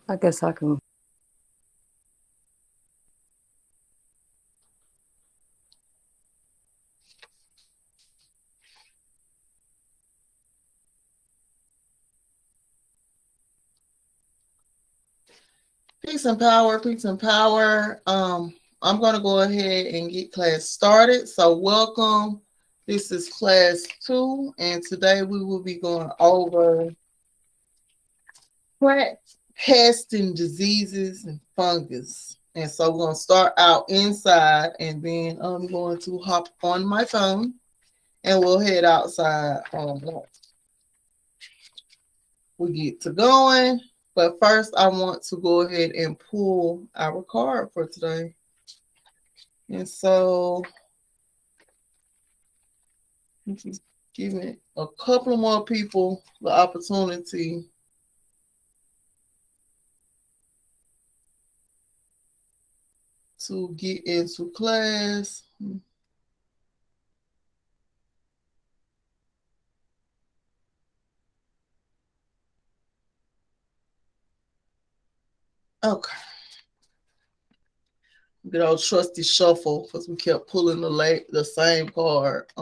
I guess I can. Peace and power, peace and power. I'm gonna go ahead and get class started. So welcome. This is class 2, and today we will be going over plant pests and diseases and fungus. And so we're gonna start out inside, and then I'm going to hop on my phone, and we'll head outside. We get to going. But first, I want to go ahead and pull our card for today. And so, just giving a couple more people the opportunity to get into class. Okay. Good old trusty shuffle, because we kept pulling the same card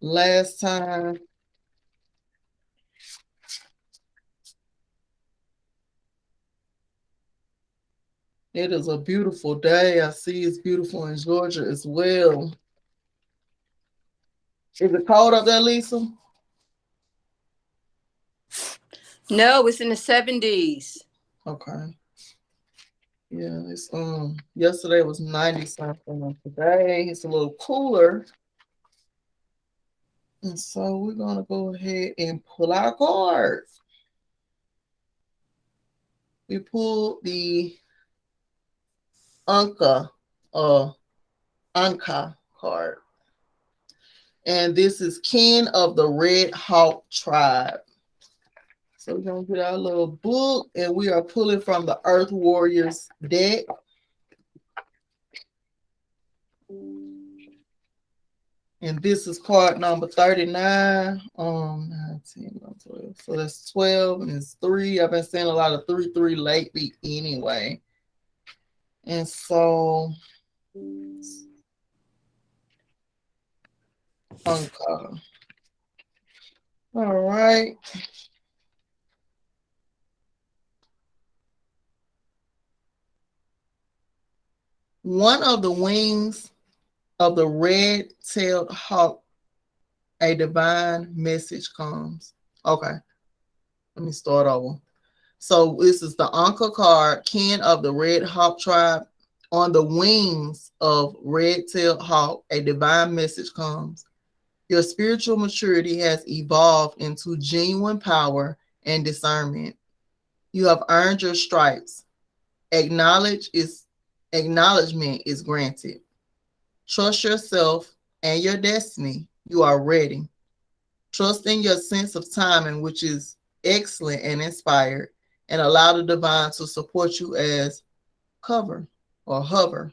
last time. It is a beautiful day. I see it's beautiful in Georgia as well. Is it cold up there, Lisa? No, it's in the 70s. Okay. Yeah, it's yesterday was 90 something, and today it's a little cooler. And so we're gonna go ahead and pull our cards. We pulled the Anka Anka card. And this is Kin of the Red Hawk tribe. So we're gonna get our little book, and we are pulling from the Earth Warriors deck. And this is card number 39. 19, 12. So that's 12 and it's 3. I've been seeing a lot of 3-3 lately anyway. And so Anka. All right. One of the wings of the red-tailed hawk, a divine message comes. Okay, let me start over. So this is the Anka card, kin of the red hawk tribe. On the wings of red-tailed hawk, a divine message comes. Your spiritual maturity has evolved into genuine power and discernment. You have earned your stripes. Acknowledgement is granted. Trust yourself and your destiny. You are ready. Trust in your sense of timing, which is excellent and inspired, and allow the divine to support you as cover or hover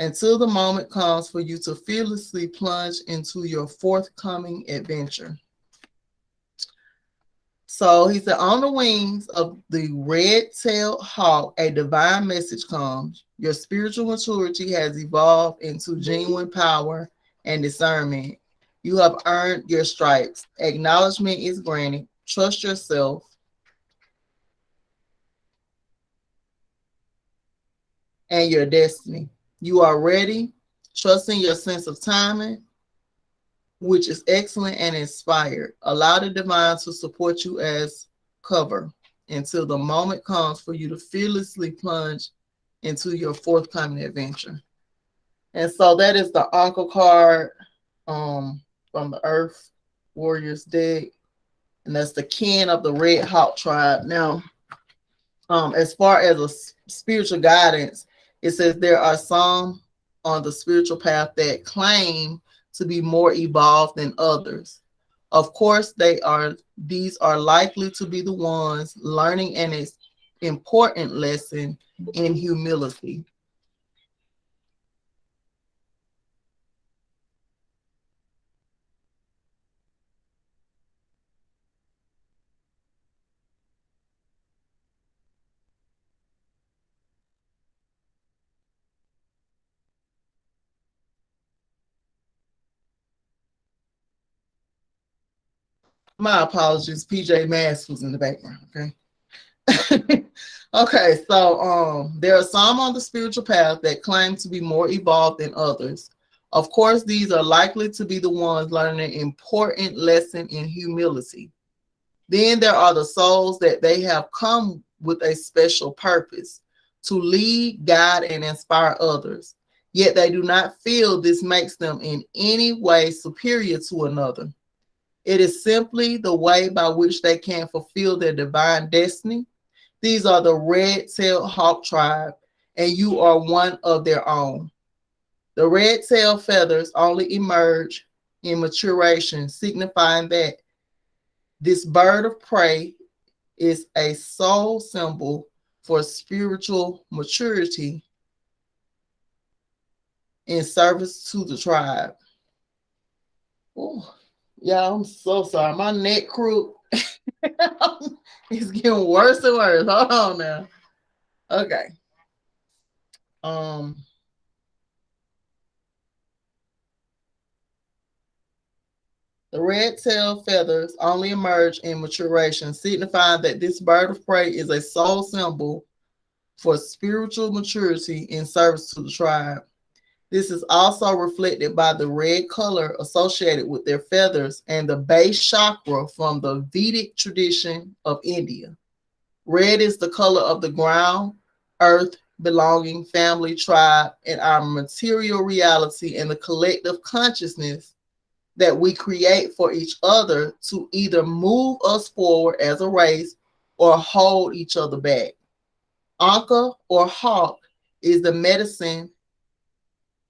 until the moment comes for you to fearlessly plunge into your forthcoming adventure. So he said, on the wings of the red-tailed hawk, a divine message comes. Your spiritual maturity has evolved into genuine power and discernment. You have earned your stripes. Acknowledgement is granted. Trust yourself and your destiny. You are ready. Trusting your sense of timing, which is excellent and inspired. Allow the divine to support you as cover until the moment comes for you to fearlessly plunge into your forthcoming adventure. And so that is the Uncle card from the Earth Warriors deck. And that's the kin of the Red Hawk tribe. Now, as far as a spiritual guidance, it says there are some on the spiritual path that claim to be more evolved than others. Of course, these are likely to be the ones learning an important lesson in humility. My apologies. PJ Masks was in the background. Okay. Okay, so there are some on the spiritual path that claim to be more evolved than others. Of course, these are likely to be the ones learning an important lesson in humility. Then there are the souls that they have come with a special purpose to lead, guide, and inspire others. Yet they do not feel this makes them in any way superior to another. It is simply the way by which they can fulfill their divine destiny. These are the red-tailed hawk tribe, and you are one of their own. The red-tailed feathers only emerge in maturation, signifying that this bird of prey is a soul symbol for spiritual maturity in service to the tribe. Oh, yeah, I'm so sorry. My neck crook. It's getting worse and worse. Hold on now. Okay. Um, the red tail feathers only emerge in maturation, signifying that this bird of prey is a soul symbol for spiritual maturity in service to the tribe. This is also reflected by the red color associated with their feathers and the base chakra from the Vedic tradition of India. Red is the color of the ground, earth, belonging, family, tribe, and our material reality and the collective consciousness that we create for each other to either move us forward as a race or hold each other back. Anka or hawk is the medicine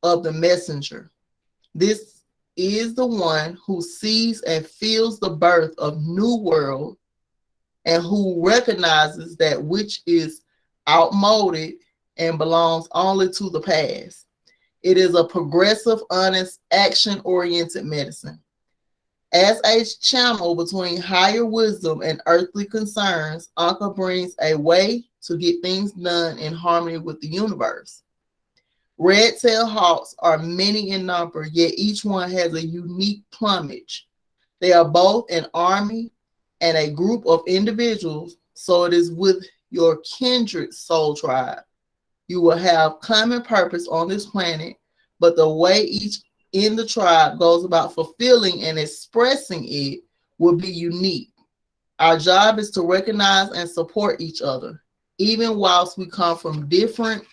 of the messenger. This is the one who sees and feels the birth of new world and who recognizes that which is outmoded and belongs only to the past. It is a progressive, honest, action-oriented medicine. As a channel between higher wisdom and earthly concerns, Anka brings a way to get things done in harmony with the universe. Red-tailed hawks are many in number, yet each one has a unique plumage. They are both an army and a group of individuals, so it is with your kindred soul tribe. You will have common purpose on this planet, but the way each in the tribe goes about fulfilling and expressing it will be unique. Our job is to recognize and support each other, even whilst we come from different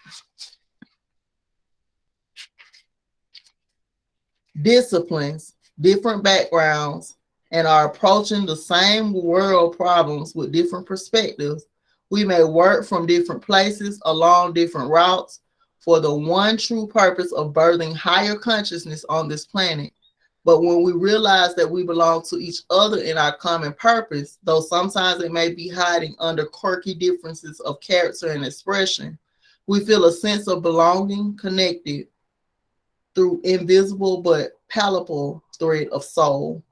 disciplines, different backgrounds, and are approaching the same world problems with different perspectives. We may work from different places along different routes for the one true purpose of birthing higher consciousness on this planet. But when we realize that we belong to each other in our common purpose, though sometimes it may be hiding under quirky differences of character and expression, we feel a sense of belonging, connected through invisible but palpable thread of soul.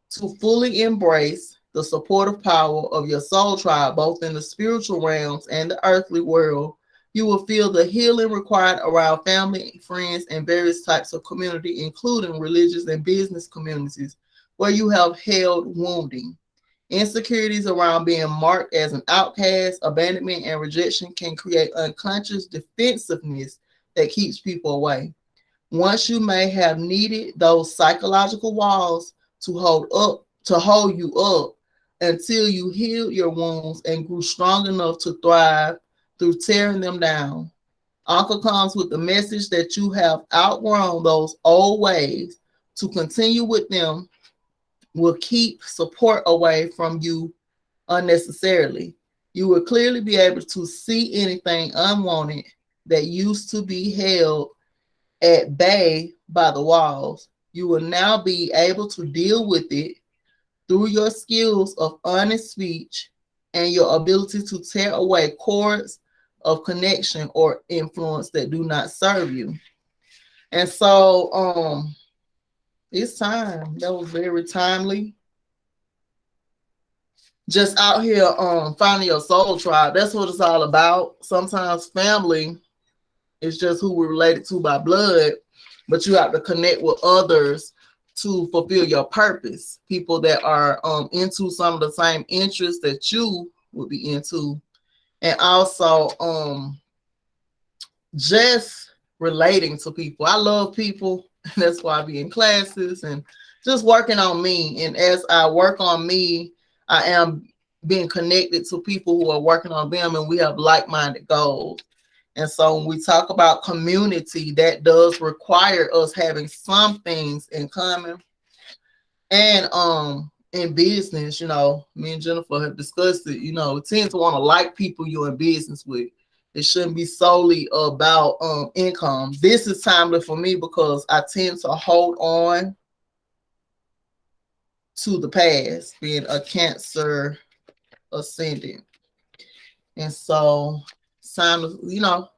To fully embrace the supportive power of your soul tribe, both in the spiritual realms and the earthly world, you will feel the healing required around family, friends, and various types of community, including religious and business communities, where you have held wounding. Insecurities around being marked as an outcast, abandonment, and rejection can create unconscious defensiveness that keeps people away. Once you may have needed those psychological walls to hold you up until you healed your wounds and grew strong enough to thrive through tearing them down. Uncle comes with the message that you have outgrown those old ways. To continue with them will keep support away from you unnecessarily. You will clearly be able to see anything unwanted that used to be held at bay by the walls. You will now be able to deal with it through your skills of honest speech and your ability to tear away cords of connection or influence that do not serve you. And so it's time. That was very timely. Just out here finding your soul tribe. That's what it's all about. Sometimes family is just who we're related to by blood, but you have to connect with others to fulfill your purpose. People that are into some of the same interests that you would be into, and also just relating to people. I love people. That's why I be in classes and just working on me. And as I work on me, I am being connected to people who are working on them, and we have like-minded goals. And so when we talk about community, that does require us having some things in common. And in business, me and Jennifer have discussed it, tend to want to like people you're in business with. It shouldn't be solely about income. This is timely for me because I tend to hold on to the past, being a Cancer ascendant. And so it's time to,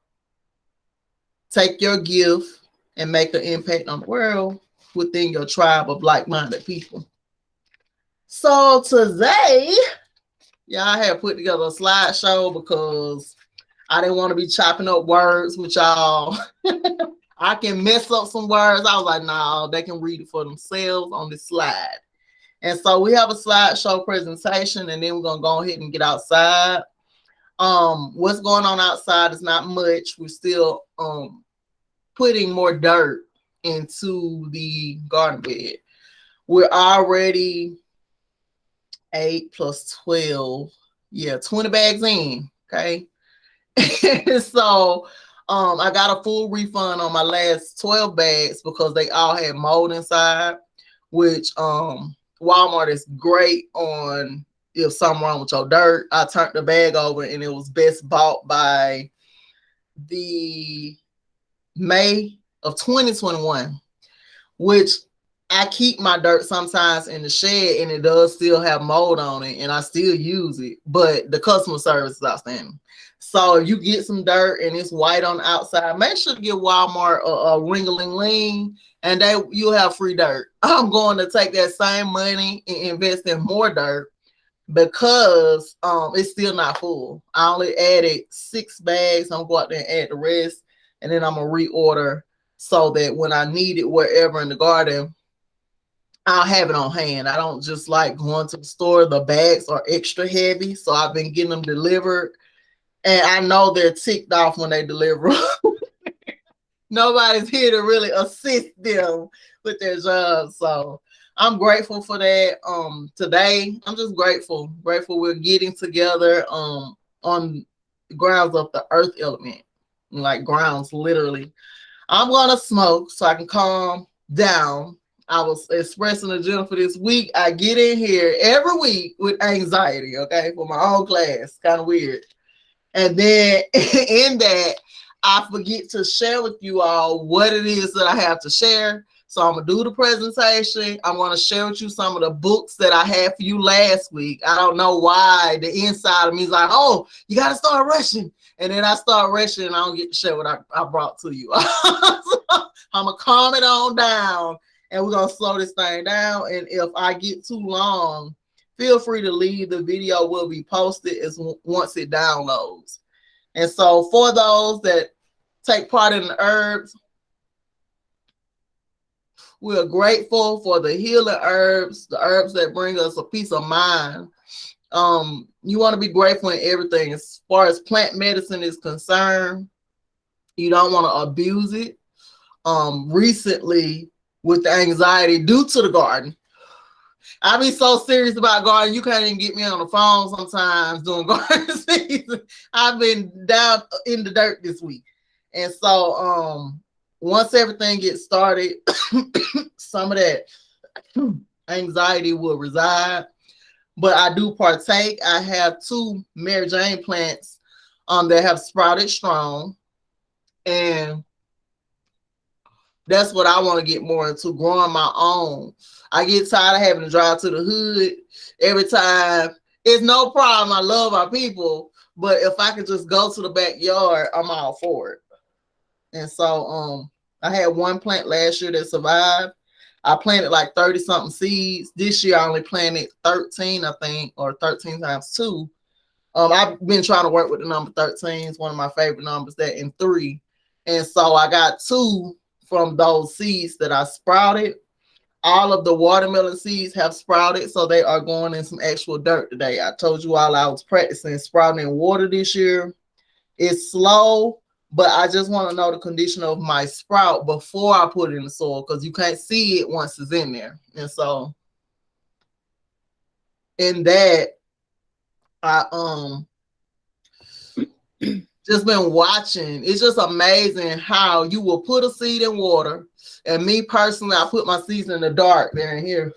take your gift and make an impact on the world within your tribe of like-minded people. So today, I had put together a slideshow because I didn't want to be chopping up words with y'all. I can mess up some words. I was like, no, they can read it for themselves on the slide. And so we have a slideshow presentation, and then we're going to go ahead and get outside. What's going on outside is not much. We're still putting more dirt into the garden bed. We're already 8 plus 12. 20 bags in. Okay. So I got a full refund on my last 12 bags because they all had mold inside, which Walmart is great on if something wrong with your dirt. I turned the bag over and it was best bought by the May of 2021, which I keep my dirt sometimes in the shed and it does still have mold on it and I still use it, but the customer service is outstanding. So if you get some dirt and it's white on the outside, make sure to give Walmart a ring-a-ling-ling and you'll have free dirt. I'm going to take that same money and invest in more dirt because it's still not full. I only added 6 bags. I'm going to go out there and add the rest, and then I'm going to reorder so that when I need it wherever in the garden, I'll have it on hand. I don't just like going to the store. The bags are extra heavy, so I've been getting them delivered, and I know they're ticked off when they deliver. Nobody's here to really assist them with their jobs, so I'm grateful for that. Today I'm just grateful we're getting together on the grounds of the earth element, like grounds literally. I'm gonna smoke so I can calm down. I was expressing to Jennifer this week. I get in here every week with anxiety, okay, for my own class. Kind of weird. And then in that, I forget to share with you all what it is that I have to share. So I'm going to do the presentation. I'm going to share with you some of the books that I had for you last week. I don't know why the inside of me is like, oh, you got to start rushing. And then I start rushing and I don't get to share what I brought to you. So I'm going to calm it on down and we're going to slow this thing down. And if I get too long, feel free to leave. The video will be posted once it downloads. And so for those that take part in the herbs, we're grateful for the healing herbs, the herbs that bring us a peace of mind. You want to be grateful in everything. As far as plant medicine is concerned, you don't want to abuse it. Recently, with the anxiety due to the garden, I be so serious about garden, you can't even get me on the phone sometimes doing garden season. I've been down in the dirt this week. And so once everything gets started, some of that anxiety will reside. But I do partake. I have 2 Mary Jane plants that have sprouted strong. And that's what I want to get more into, growing my own. I get tired of having to drive to the hood every time. It's no problem. I love our people. But if I could just go to the backyard, I'm all for it. And so I had 1 plant last year that survived. I planted like 30 something seeds. This year I only planted 13, I think, or 13 times 2. I've been trying to work with the number 13. It's one of my favorite numbers, that and 3. And so I got 2 from those seeds that I sprouted. all of the watermelon seeds have sprouted, so they are going in some actual dirt today. I told you all I was practicing sprouting in water this year. It's slow, but I just want to know the condition of my sprout before I put it in the soil, because you can't see it once it's in there. And so in that, I just been watching. It's just amazing how you will put a seed in water. And me personally, I put my seeds in the dark there and here.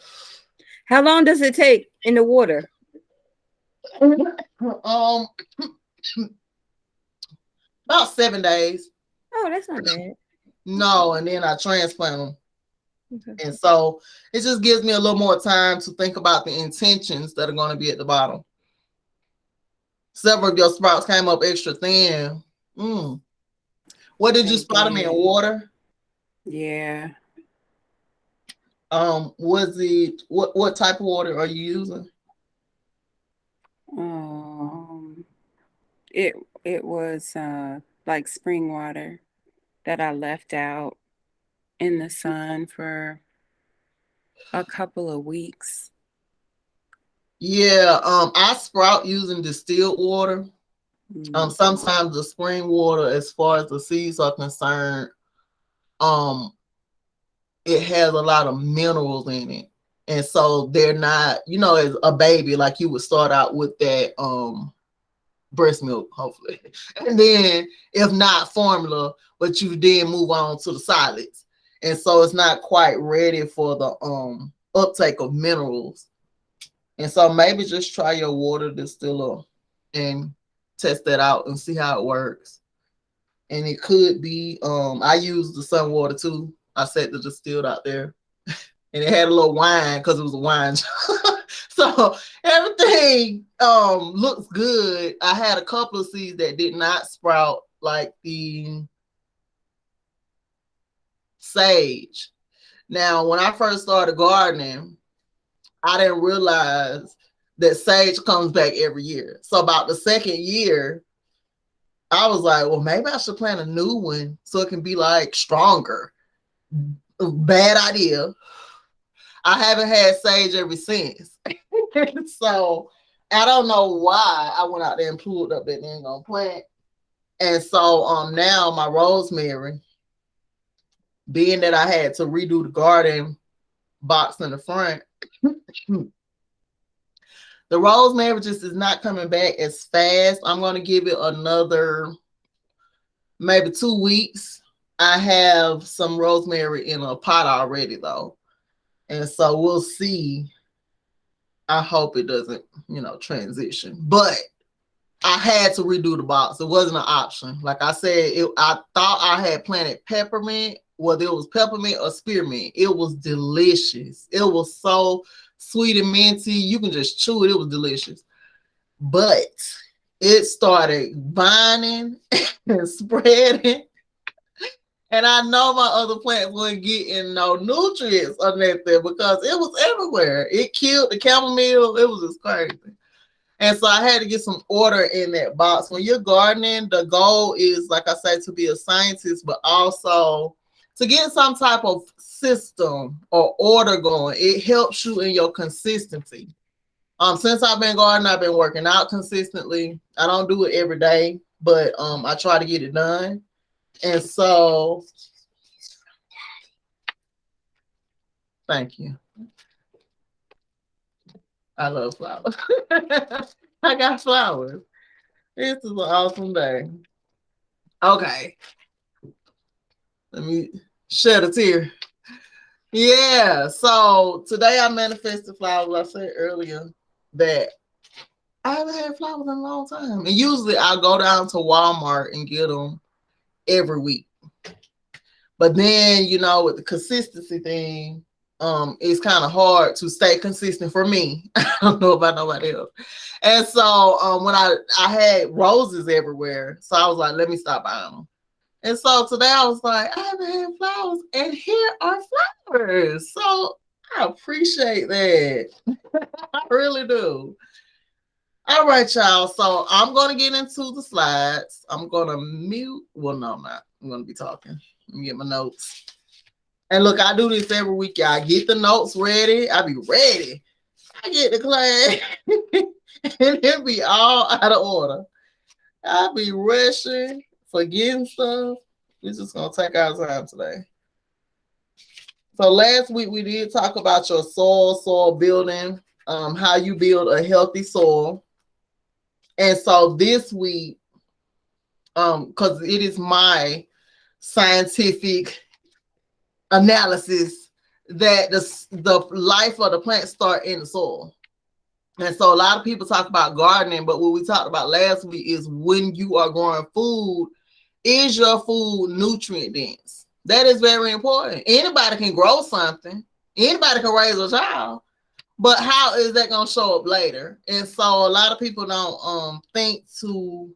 How long does it take in the water? Um, about 7 days. Oh, that's not bad. No, and then I transplant them. Okay. And so it just gives me a little more time to think about the intentions that are going to be at the bottom. Several of your sprouts came up extra thin. What did you sprout them in? Water? Yeah. Was it what type of water are you using? It was like spring water that I left out in the sun for a couple of weeks. Yeah, I sprout using distilled water. Sometimes the spring water, as far as the seeds are concerned, it has a lot of minerals in it. And so they're not, as a baby, like you would start out with that breast milk, hopefully. And then if not formula, but you then move on to the solids. And so it's not quite ready for the uptake of minerals. And so maybe just try your water distiller and test that out and see how it works. And it could be, I use the sun water too. I set the distilled out there. And it had a little wine because it was a wine. So everything looks good. I had a couple of seeds that did not sprout, like the sage. Now, when I first started gardening, I didn't realize that sage comes back every year. So about the second year, I was like, well, maybe I should plant a new one so it can be like stronger. Bad idea. I haven't had sage ever since. So I don't know why I went out there and pulled up that dang on plant. And so now my rosemary, being that I had to redo the garden box in the front, the rosemary just is not coming back as fast. I'm going to give it another maybe 2 weeks. I have some rosemary in a pot already though. And so we'll see. I hope it doesn't, transition. But I had to redo the box. It wasn't an option. Like I said, I thought I had planted peppermint, whether it was peppermint or spearmint. It was delicious. It was so sweet and minty. You can just chew it. It was delicious. But it started vining and spreading. And I know my other plants weren't getting no nutrients or nothing because it was everywhere. It killed the chamomile. It was just crazy. And so I had to get some order in that box. When you're gardening, the goal is, like I say, to be a scientist, but also to get some type of system or order going. It helps you in your consistency. Since I've been gardening, I've been working out consistently. I don't do it every day, but I try to get it done. And so, thank you. I love flowers. I got flowers. This is an awesome day. Okay. Let me shed a tear. Yeah. So today I manifested flowers. I said earlier that I haven't had flowers in a long time. And usually I'll go down to Walmart and get them every week. But then, with the consistency thing, it's kind of hard to stay consistent for me. I don't know about nobody else. And so when I had roses everywhere, so I was like, let me stop buying them. And so today I was like, I haven't had flowers, and here are flowers. So I appreciate that. I really do. All right, y'all. So I'm going to get into the slides. I'm going to mute. Well, no, I'm not. I'm going to be talking. Let me get my notes. And look, I do this every week. I get the notes ready. I be ready. I get to class and it be all out of order. I be rushing, forgetting stuff. We're just gonna take our time today. So last week we did talk about your soil building, how you build a healthy soil. And so this week, because it is my scientific analysis that the life of the plant start in the soil. And so a lot of people talk about gardening, but what we talked about last week is when you are growing food, is your food nutrient dense? That is very important. Anybody can grow something. Anybody can raise a child. But how is that going to show up later? And so a lot of people don't think to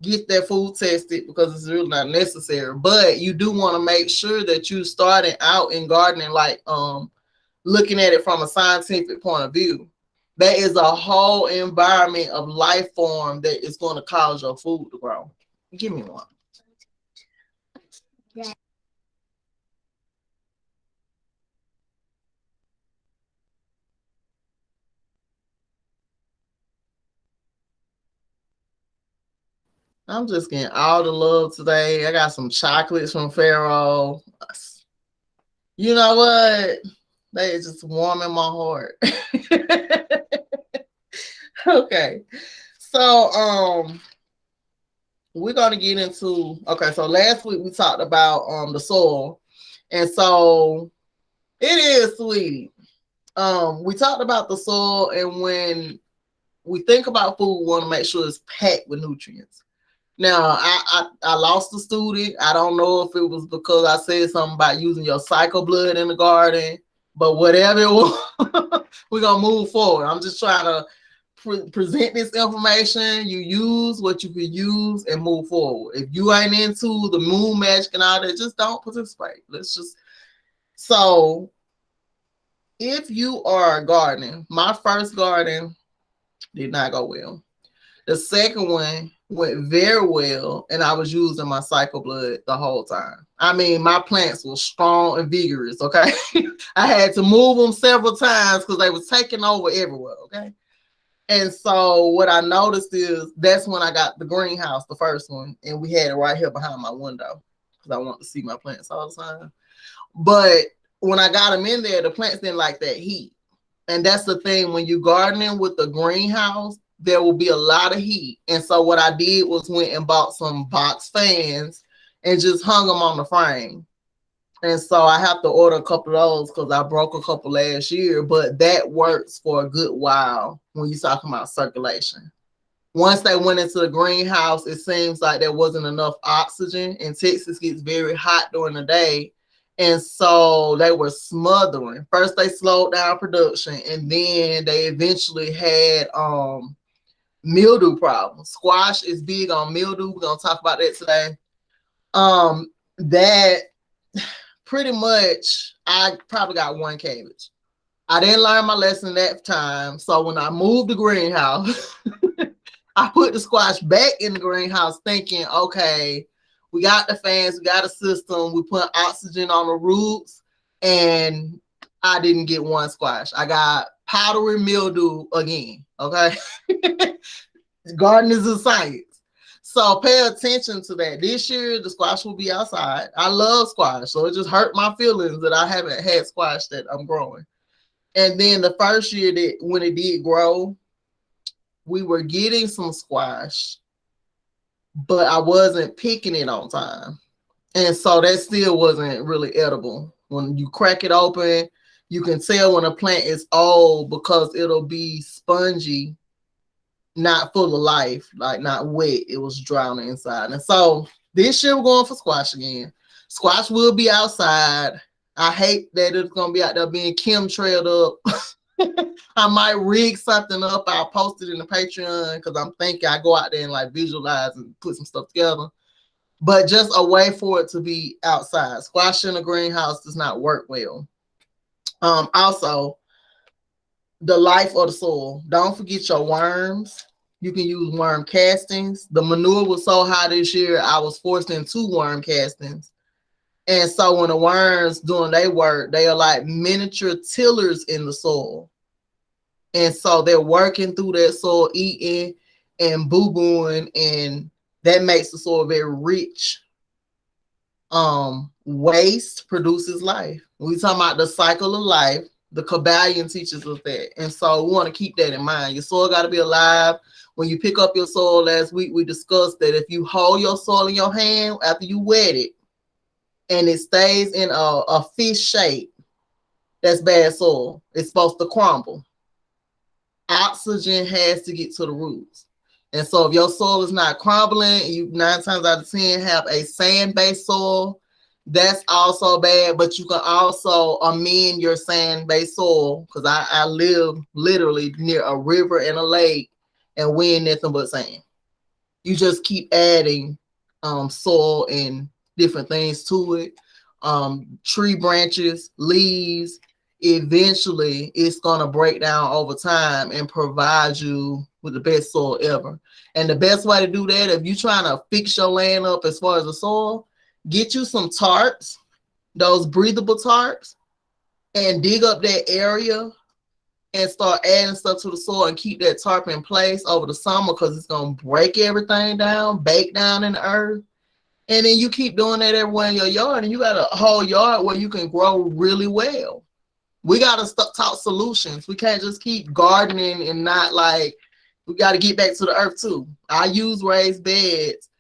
get their food tested because it's really not necessary. But you do want to make sure that you starting out in gardening, like looking at it from a scientific point of view. There is a whole environment of life form that is going to cause your food to grow. Give me one. Yeah. I'm just getting all the love today. I got some chocolates from Pharaoh. You know what? They is just warming my heart. Okay. So we're gonna get into so last week we talked about the soil. And so it is sweet. We talked about the soil, and when we think about food, we want to make sure it's packed with nutrients. Now, I lost a student. I don't know if it was because I said something about using your cycle blood in the garden, but whatever it was, we're going to move forward. I'm just trying to present this information. You use what you can use and move forward. If you ain't into the moon magic and all that, just don't participate. So if you are gardening, my first garden did not go well. The second one went very well, and I was using my cycle blood the whole time. I mean, my plants were strong and vigorous, okay? I had to move them several times because they was taking over everywhere, okay? And so what I noticed is that's when I got the greenhouse, the first one, and we had it right here behind my window because I want to see my plants all the time. But when I got them in there, the plants didn't like that heat. And that's the thing, when you're gardening with the greenhouse, there will be a lot of heat. And so what I did was went and bought some box fans and just hung them on the frame. And so I have to order a couple of those because I broke a couple last year, but that works for a good while when you're talking about circulation. Once they went into the greenhouse, it seems like there wasn't enough oxygen, and Texas gets very hot during the day. And so they were smothering. First, they slowed down production, and then they eventually had mildew problems. Squash is big on mildew. We're gonna talk about that today. That pretty much I probably got one cabbage. I didn't learn my lesson that time. So when I moved the greenhouse, I put the squash back in the greenhouse thinking, okay, we got the fans, we got a system, we put oxygen on the roots, and I didn't get one squash. I got powdery mildew again, okay? Garden is a science. So pay attention to that. This year, the squash will be outside. I love squash, so it just hurt my feelings that I haven't had squash that I'm growing. And then the first year that when it did grow, we were getting some squash, but I wasn't picking it on time. And so that still wasn't really edible. When you crack it open, you can tell when a plant is old because it'll be spongy, not full of life, like not wet. It was drowning inside. And so this year we're going for squash again. Squash will be outside. I hate that it's going to be out there being chemtrailed up. I might rig something up. I'll post it in the Patreon because I'm thinking I go out there and like visualize and put some stuff together. But just a way for it to be outside. Squash in a greenhouse does not work well. Also, the life of the soil. Don't forget your worms. You can use worm castings. The manure was so high this year, I was forced into worm castings. And so when the worms doing their work, they are like miniature tillers in the soil. And so they're working through that soil, eating and boo-booing, and that makes the soil very rich. Waste produces life. We talking about the cycle of life. The Kabbalion teaches us that. And so we want to keep that in mind. Your soil got to be alive. When you pick up your soil last week, we discussed that if you hold your soil in your hand after you wet it and it stays in a fish shape, that's bad soil. It's supposed to crumble. Oxygen has to get to the roots. And so if your soil is not crumbling, you 9 times out of 10 have a sand-based soil, that's also bad. But you can also amend your sand-based soil, because I live literally near a river and a lake, and we ain't nothing but sand. You just keep adding soil and different things to it, tree branches, leaves. Eventually it's going to break down over time and provide you with the best soil ever. And the best way to do that, if you're trying to fix your land up as far as the soil, get you some tarps, those breathable tarps, and dig up that area and start adding stuff to the soil and keep that tarp in place over the summer, because it's going to break everything down, bake down in the earth. And then you keep doing that everywhere in your yard, and you got a whole yard where you can grow really well. We got to talk solutions. We can't just keep gardening and not like, we got to get back to the earth too. I use raised beds.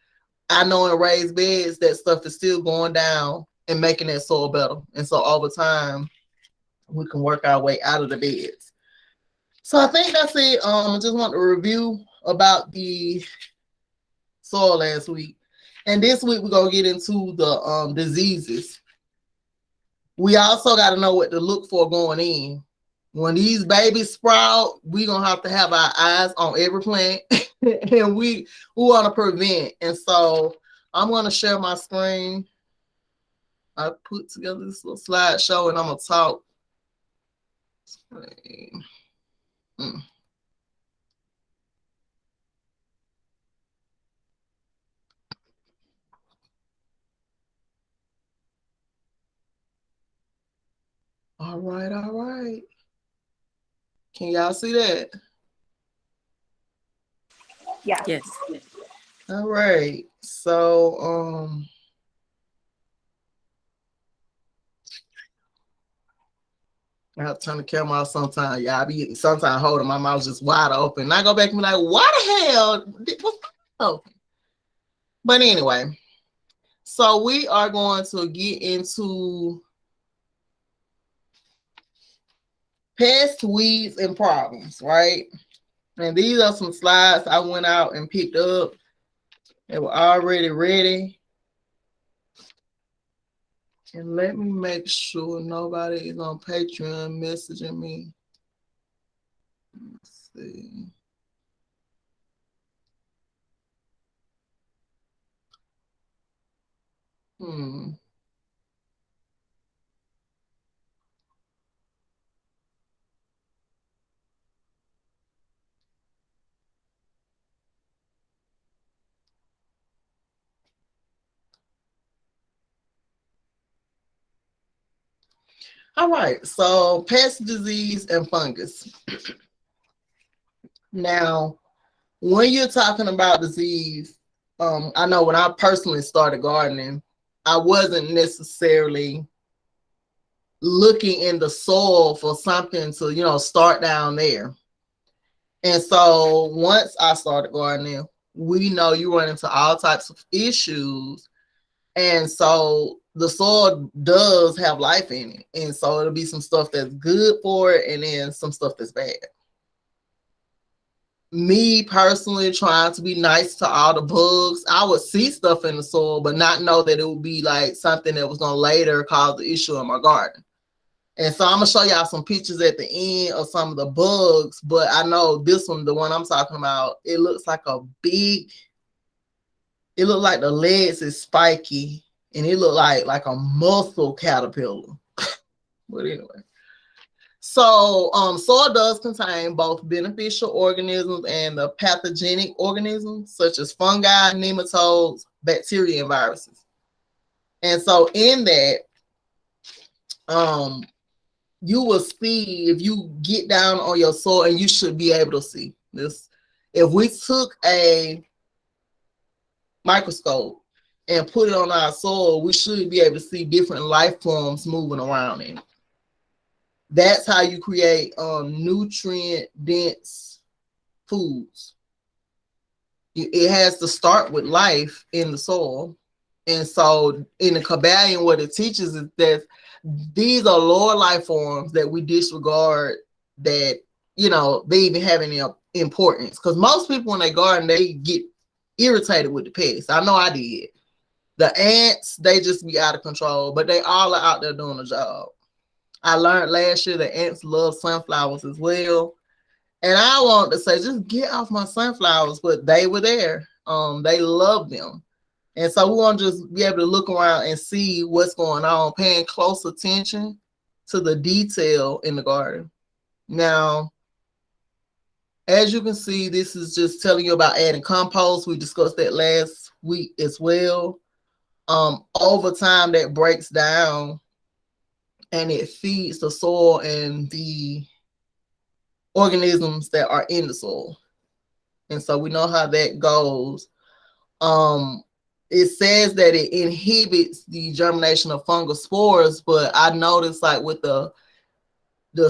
I know in raised beds that stuff is still going down and making that soil better. And so over time, we can work our way out of the beds. So I think that's it. I just want to review about the soil last week. And this week we're going to get into the diseases. We also got to know what to look for going in. When these babies sprout, we're going to have our eyes on every plant and we want to prevent. And so I'm going to share my screen. I put together this little slideshow and I'm going to talk. All right, all right. Can y'all see that? Yeah. Yes. All right. So I have to turn the camera off sometimes. Yeah, I be sometimes holding my mouth just wide open. And I go back and be like, why the hell? What's open? But anyway, so we are going to get into pests, weeds, and problems, right? And these are some slides I went out and picked up. They were already ready. And let me make sure nobody is on Patreon messaging me. Let's see. All right, so pest, disease, and fungus. Now, when you're talking about disease, I know when I personally started gardening, I wasn't necessarily looking in the soil for something to, start down there. And so once I started gardening, we know you run into all types of issues. And so the soil does have life in it. And so it'll be some stuff that's good for it and then some stuff that's bad. Me personally trying to be nice to all the bugs, I would see stuff in the soil, but not know that it would be like something that was going to later cause the issue in my garden. And so I'm going to show y'all some pictures at the end of some of the bugs, but I know this one, the one I'm talking about, it looks like a big, it looked like the legs is spiky, and it looked like a muscle caterpillar. But anyway. So soil does contain both beneficial organisms and the pathogenic organisms, such as fungi, nematodes, bacteria, and viruses. And so in that, you will see if you get down on your soil, and you should be able to see this. If we took a microscope and put it on our soil, we should be able to see different life forms moving around in it. That's how you create nutrient dense foods. It has to start with life in the soil. And so in the Kabbalion, what it teaches is that these are lower life forms that we disregard, that, they even have any importance. Because most people, when they garden, they get irritated with the pests. I know I did. The ants, they just be out of control, but they all are out there doing the job. I learned last year that ants love sunflowers as well. And I want to say, just get off my sunflowers, but they were there. They love them. And so we want to just be able to look around and see what's going on, paying close attention to the detail in the garden. Now, as you can see, this is just telling you about adding compost. We discussed that last week as well. Over time, that breaks down and it feeds the soil and the organisms that are in the soil. And so we know how that goes. It says that it inhibits the germination of fungal spores, but I noticed, like, with the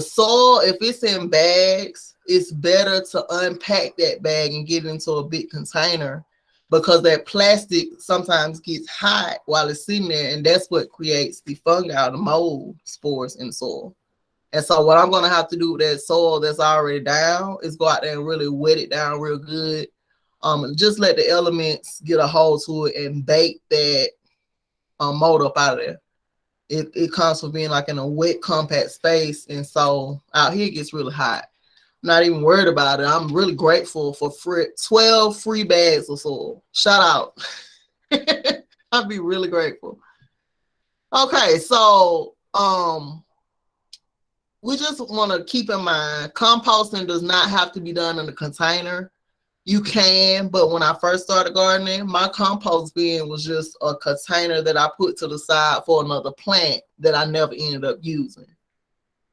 soil, if it's in bags, it's better to unpack that bag and get it into a big container, because that plastic sometimes gets hot while it's sitting there, and that's what creates the fungi, the mold spores in the soil. And so what I'm going to have to do with that soil that's already down is go out there and really wet it down real good. Just let the elements get a hold to it and bake that mold up out of there. It comes from being like in a wet, compact space. And so out here it gets really hot. I'm not even worried about it. I'm really grateful for 12 free bags of soil. Shout out. I'd be really grateful. Okay, so we just want to keep in mind, composting does not have to be done in a container. You can, but when I first started gardening, my compost bin was just a container that I put to the side for another plant that I never ended up using.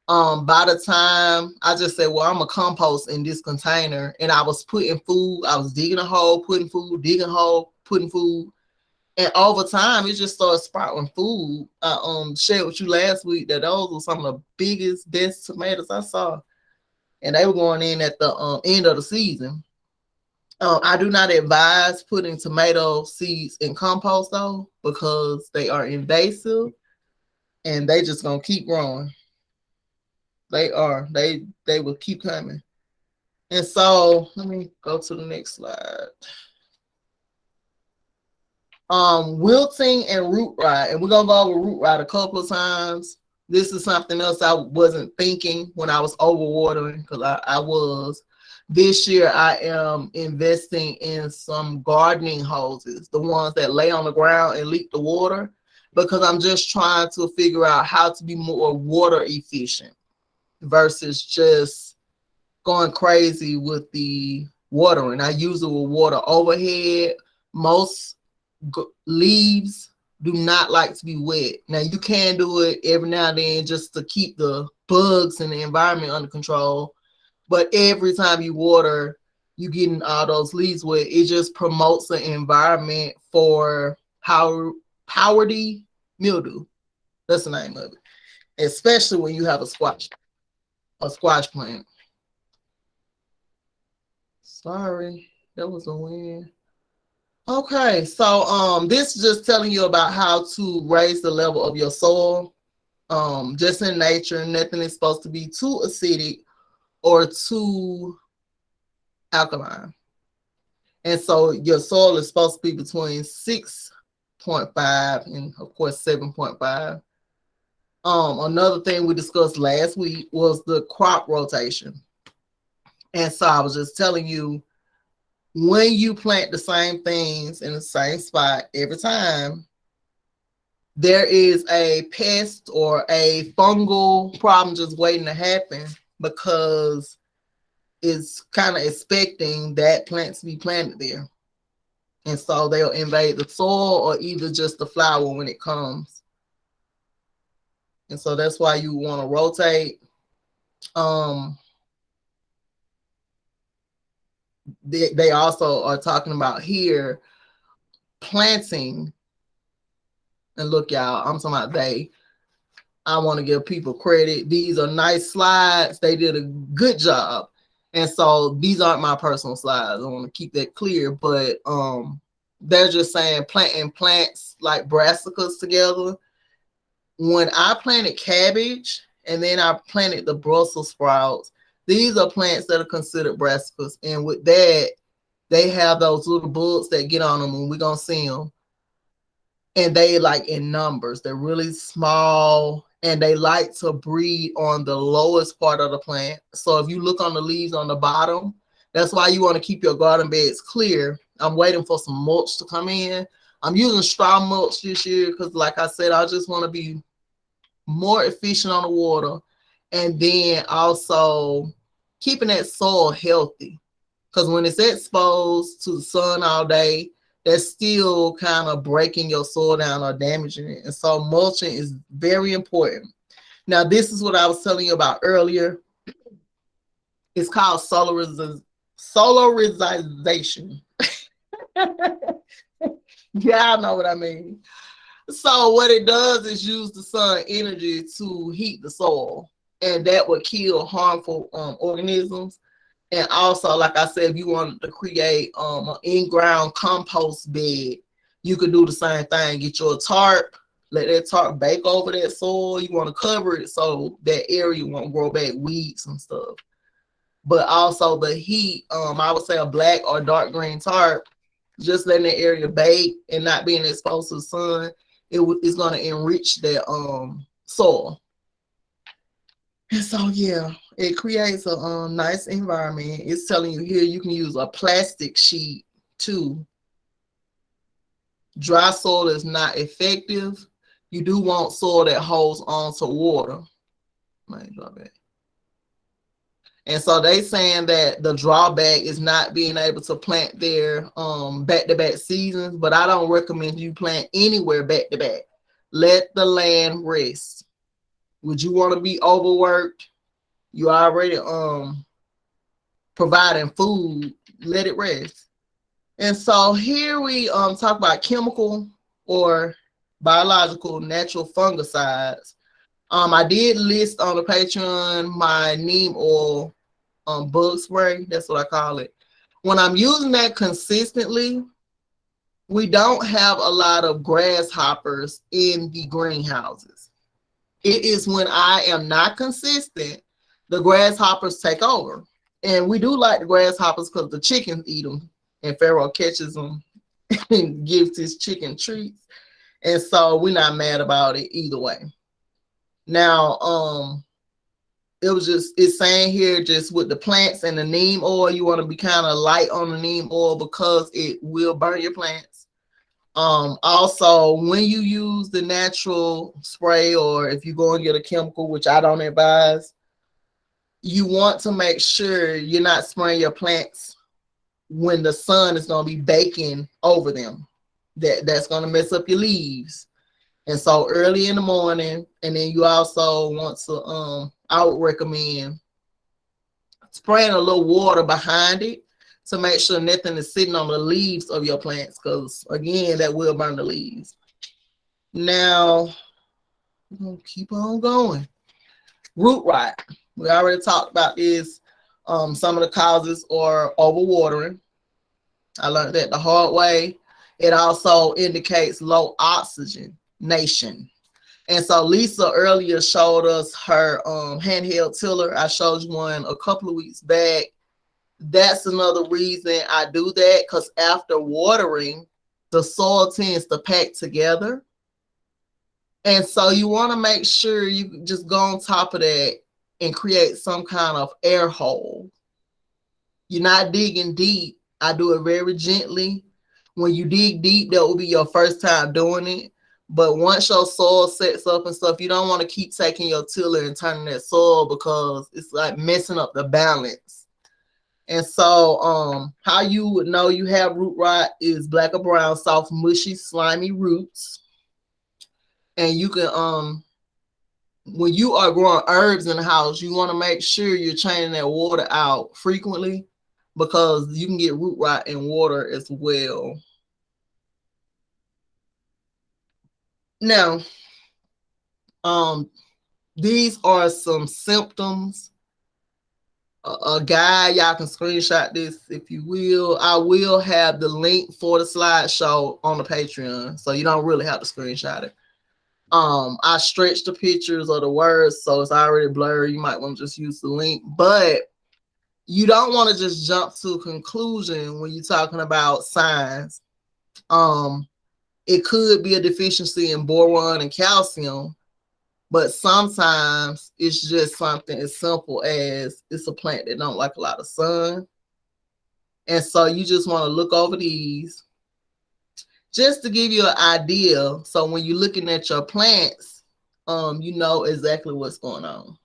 By the time I just said, well, I'm gonna compost in this container, and I was putting food, I was digging a hole, putting food, digging a hole, putting food. And over time, it just started sprouting food. I shared with you last week that those were some of the biggest, best tomatoes I saw. And they were going in at the end of the season. I do not advise putting tomato seeds in compost though, because they are invasive and they just gonna keep growing. They will keep coming. And so let me go to the next slide. Wilting and root rot, and we're gonna go over root rot a couple of times. This is something else I wasn't thinking when I was overwatering, because I was. This year, I am investing in some gardening hoses, the ones that lay on the ground and leak the water, because I'm just trying to figure out how to be more water efficient versus just going crazy with the watering. I usually will water overhead. Most leaves do not like to be wet. Now, you can do it every now and then just to keep the bugs in the environment under control. But every time you water, you getting all those leaves wet. It just promotes the environment for powdery mildew. That's the name of it. Especially when you have a squash plant. Sorry, that was a win. Okay, so this is just telling you about how to raise the level of your soil. Just in nature, nothing is supposed to be too acidic or too alkaline. And so your soil is supposed to be between 6.5 and of course 7.5. Another thing we discussed last week was the crop rotation. And so I was just telling you, when you plant the same things in the same spot every time, there is a pest or a fungal problem just waiting to happen, because it's kind of expecting that plant to be planted there. And so they'll invade the soil or either just the flower when it comes. And so that's why you want to rotate. They also are talking about here planting. And look, y'all, I'm talking about they. I want to give people credit. These are nice slides. They did a good job. And so these aren't my personal slides. I want to keep that clear. But they're just saying planting plants like brassicas together. When I planted cabbage and then I planted the Brussels sprouts, these are plants that are considered brassicas. And with that, they have those little bugs that get on them, and we're going to see them. And they like in numbers. They're really small, and they like to breed on the lowest part of the plant. So if you look on the leaves on the bottom, that's why you want to keep your garden beds clear. I'm waiting for some mulch to come in. I'm using straw mulch this year because, like I said, I just want to be more efficient on the water, and then also keeping that soil healthy. Because when it's exposed to the sun all day, that's still kind of breaking your soil down or damaging it. And so mulching is very important. Now, this is what I was telling you about earlier. It's called solarization. Yeah, I know what I mean. So what it does is use the sun energy to heat the soil, and that would kill harmful organisms. And also, like I said, if you wanted to create an in-ground compost bed, you could do the same thing. Get your tarp, let that tarp bake over that soil. You want to cover it so that area won't grow back weeds and stuff. But also the heat, I would say a black or dark green tarp, just letting the area bake and not being exposed to the sun, it's going to enrich that soil. And so, yeah, it creates a nice environment. It's telling you here you can use a plastic sheet too. Dry soil is not effective. You do want soil that holds on to water. And so they saying that the drawback is not being able to plant there back-to-back seasons, but I don't recommend you plant anywhere back-to-back. Let the land rest. Would you want to be overworked? You already providing food, let it rest. And so here we talk about chemical or biological natural fungicides. I did list on the Patreon my neem oil bug spray. That's what I call it. When I'm using that consistently, we don't have a lot of grasshoppers in the greenhouses. It is when I am not consistent, the grasshoppers take over. And we do like the grasshoppers because the chickens eat them, and Pharaoh catches them and gives his chicken treats. And so we're not mad about it either way. Now, it's saying here just with the plants and the neem oil, you want to be kind of light on the neem oil because it will burn your plants. Also, when you use the natural spray, or if you go and get a chemical, which I don't advise, you want to make sure you're not spraying your plants when the sun is going to be baking over them. That's going to mess up your leaves. And so early in the morning, and then you also want to, I would recommend spraying a little water behind it to make sure nothing is sitting on the leaves of your plants, because again, that will burn the leaves. Now, we're going to keep on going. Root rot. We already talked about this. Some of the causes are overwatering. I learned that the hard way. It also indicates low oxygenation. And so Lisa earlier showed us her handheld tiller. I showed you one a couple of weeks back. That's another reason I do that, because after watering, the soil tends to pack together. And so you want to make sure you just go on top of that and create some kind of air hole. You're not digging deep. I do it very gently. When you dig deep, that will be your first time doing it. But once your soil sets up and stuff, you don't want to keep taking your tiller and turning that soil, because it's like messing up the balance. And so how you would know you have root rot is black or brown, soft, mushy, slimy roots. And you can when you are growing herbs in the house, you want to make sure you're changing that water out frequently because you can get root rot in water as well. Now, these are some symptoms. A guide, y'all can screenshot this if you will. I will have the link for the slideshow on the Patreon, so you don't really have to screenshot it. I stretched the pictures of the words, so it's already blurred. You might want to just use the link, but you don't want to just jump to a conclusion when you're talking about signs. It could be a deficiency in boron and calcium, but sometimes it's just something as simple as it's a plant that don't like a lot of sun. And so you just want to look over these just to give you an idea. So when you're looking at your plants, you know exactly what's going on.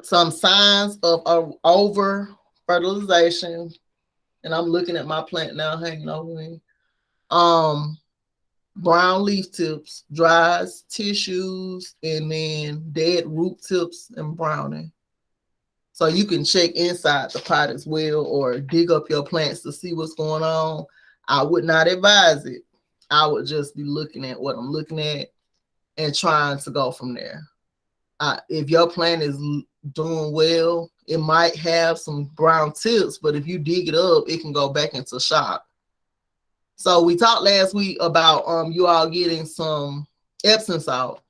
Some signs of over fertilization. And I'm looking at my plant now hanging over me. Brown leaf tips, dries tissues, and then dead root tips and browning. So you can check inside the pot as well or dig up your plants to see what's going on. I would not advise it. I would just be looking at what I'm looking at and trying to go from there. If your plant is doing well, it might have some brown tips, but if you dig it up, it can go back into shock. So we talked last week about you all getting some Epsom salt.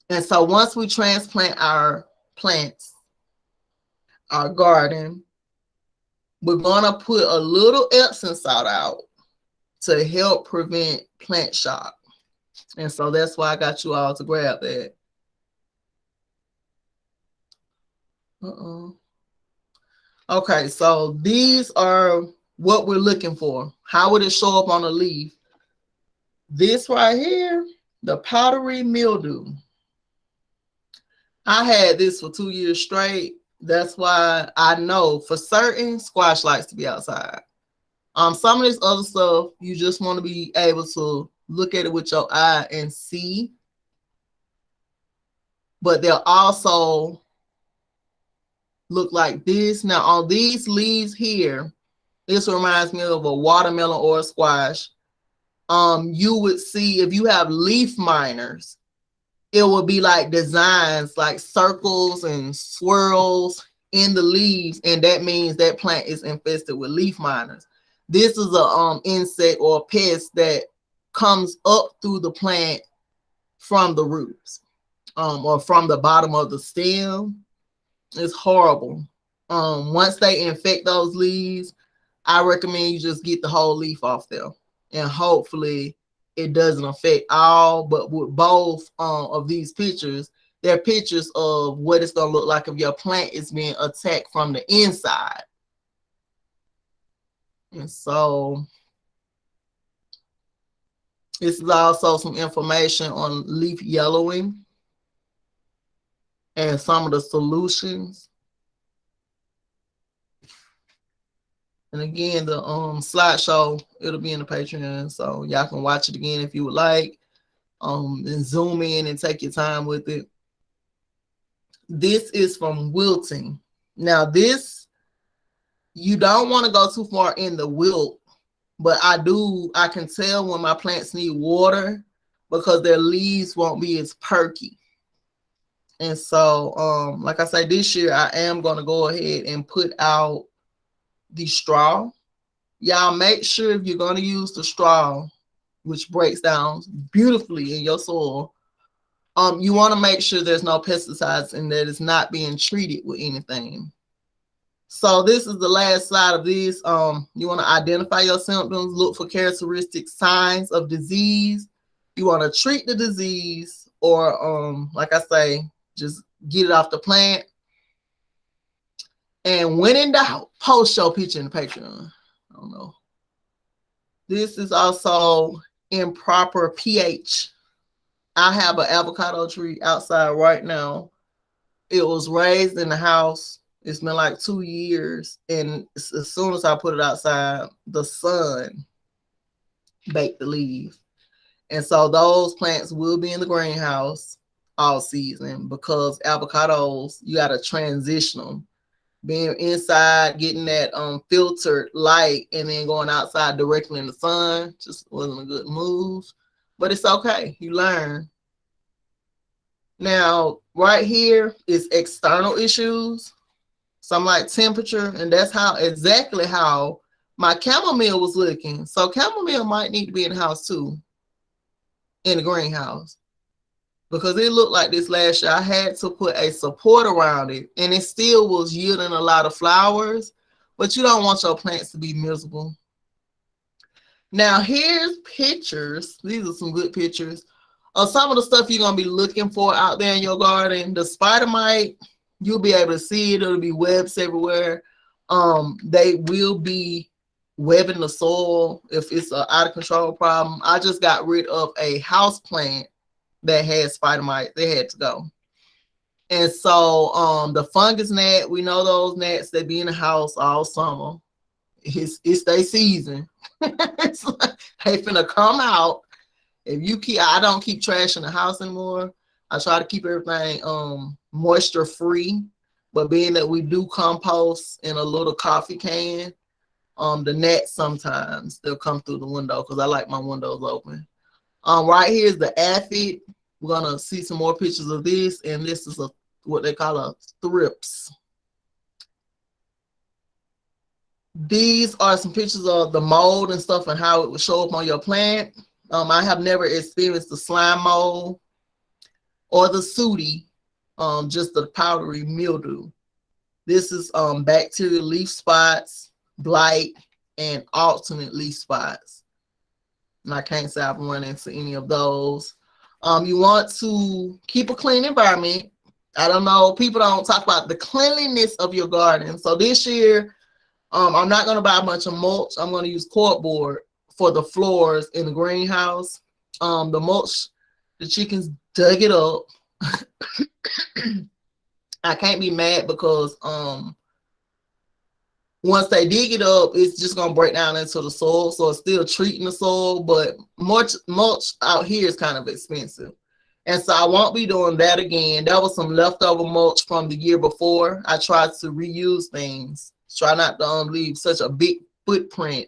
And so once we transplant our plants, our garden, we're going to put a little Epsom salt out to help prevent plant shock. And so that's why I got you all to grab that. Okay, so these are what we're looking for. How would it show up on a leaf? This right here, the powdery mildew. I had this for 2 years straight. That's why I know for certain squash likes to be outside. Some of this other stuff, you just want to be able to look at it with your eye and see. But they'll also look like this. Now on these leaves here, this reminds me of a watermelon or a squash. You would see if you have leaf miners, it will be like designs like circles and swirls in the leaves, and that means that plant is infested with leaf miners. This is a insect or a pest that comes up through the plant from the roots or from the bottom of the stem. It's horrible. Once they infect those leaves, I recommend you just get the whole leaf off there, and hopefully it doesn't affect all. But with both of these pictures, they're pictures of what it's going to look like if your plant is being attacked from the inside. And so this is also some information on leaf yellowing and some of the solutions. And again, the slideshow, it'll be in the Patreon, so y'all can watch it again if you would like. And zoom in and take your time with it. This is from wilting. Now this, you don't want to go too far in the wilt, but I can tell when my plants need water because their leaves won't be as perky. And so, like I say, this year I am going to go ahead and put out the straw. Y'all make sure if you're going to use the straw, which breaks down beautifully in your soil, you want to make sure there's no pesticides and that it's not being treated with anything. So this is the last slide of this. You want to identify your symptoms, look for characteristic signs of disease. You want to treat the disease, or like I say, just get it off the plant. And when in doubt, post your picture in the Patreon. I don't know. This is also improper pH. I have an avocado tree outside right now. It was raised in the house. It's been like 2 years, and as soon as I put it outside, the sun baked the leaves. And so those plants will be in the greenhouse all season because avocados, you got to transition them. Being inside, getting that filtered light, and then going outside directly in the sun just wasn't a good move. But it's okay. You learn. Now, right here is external issues. Some like temperature, and that's how exactly how my chamomile was looking. So chamomile might need to be in the house too, in the greenhouse, because it looked like this last year. I had to put a support around it, and it still was yielding a lot of flowers, but you don't want your plants to be miserable. Now here's pictures. These are some good pictures of some of the stuff you're going to be looking for out there in your garden. The spider mite, you'll be able to see it. It'll be webs everywhere. They will be webbing the soil if it's an out of control problem. I just got rid of a house plant that had spider mite. They had to go. And so the fungus gnat, we know those gnats that be in the house all summer. It's their season. It's like they finna come out. If you keep, I don't keep trash in the house anymore. I try to keep everything moisture free. But being that we do compost in a little coffee can, the gnats sometimes they'll come through the window because I like my windows open. Right here is the aphid. We're gonna see some more pictures of this, and this is what they call a thrips. These are some pictures of the mold and stuff and how it would show up on your plant. I have never experienced the slime mold or the sooty, just the powdery mildew. This is bacterial leaf spots, blight, and alternate leaf spots. And I can't say I've run into any of those. You want to keep a clean environment. I don't know, people don't talk about the cleanliness of your garden. So this year, I'm not going to buy a bunch of mulch. I'm going to use cordboard for the floors in the greenhouse. The mulch, the chickens dug it up. I can't be mad because once they dig it up, it's just going to break down into the soil. So it's still treating the soil, but mulch out here is kind of expensive. And so I won't be doing that again. That was some leftover mulch from the year before. I tried to reuse things. Try not to leave such a big footprint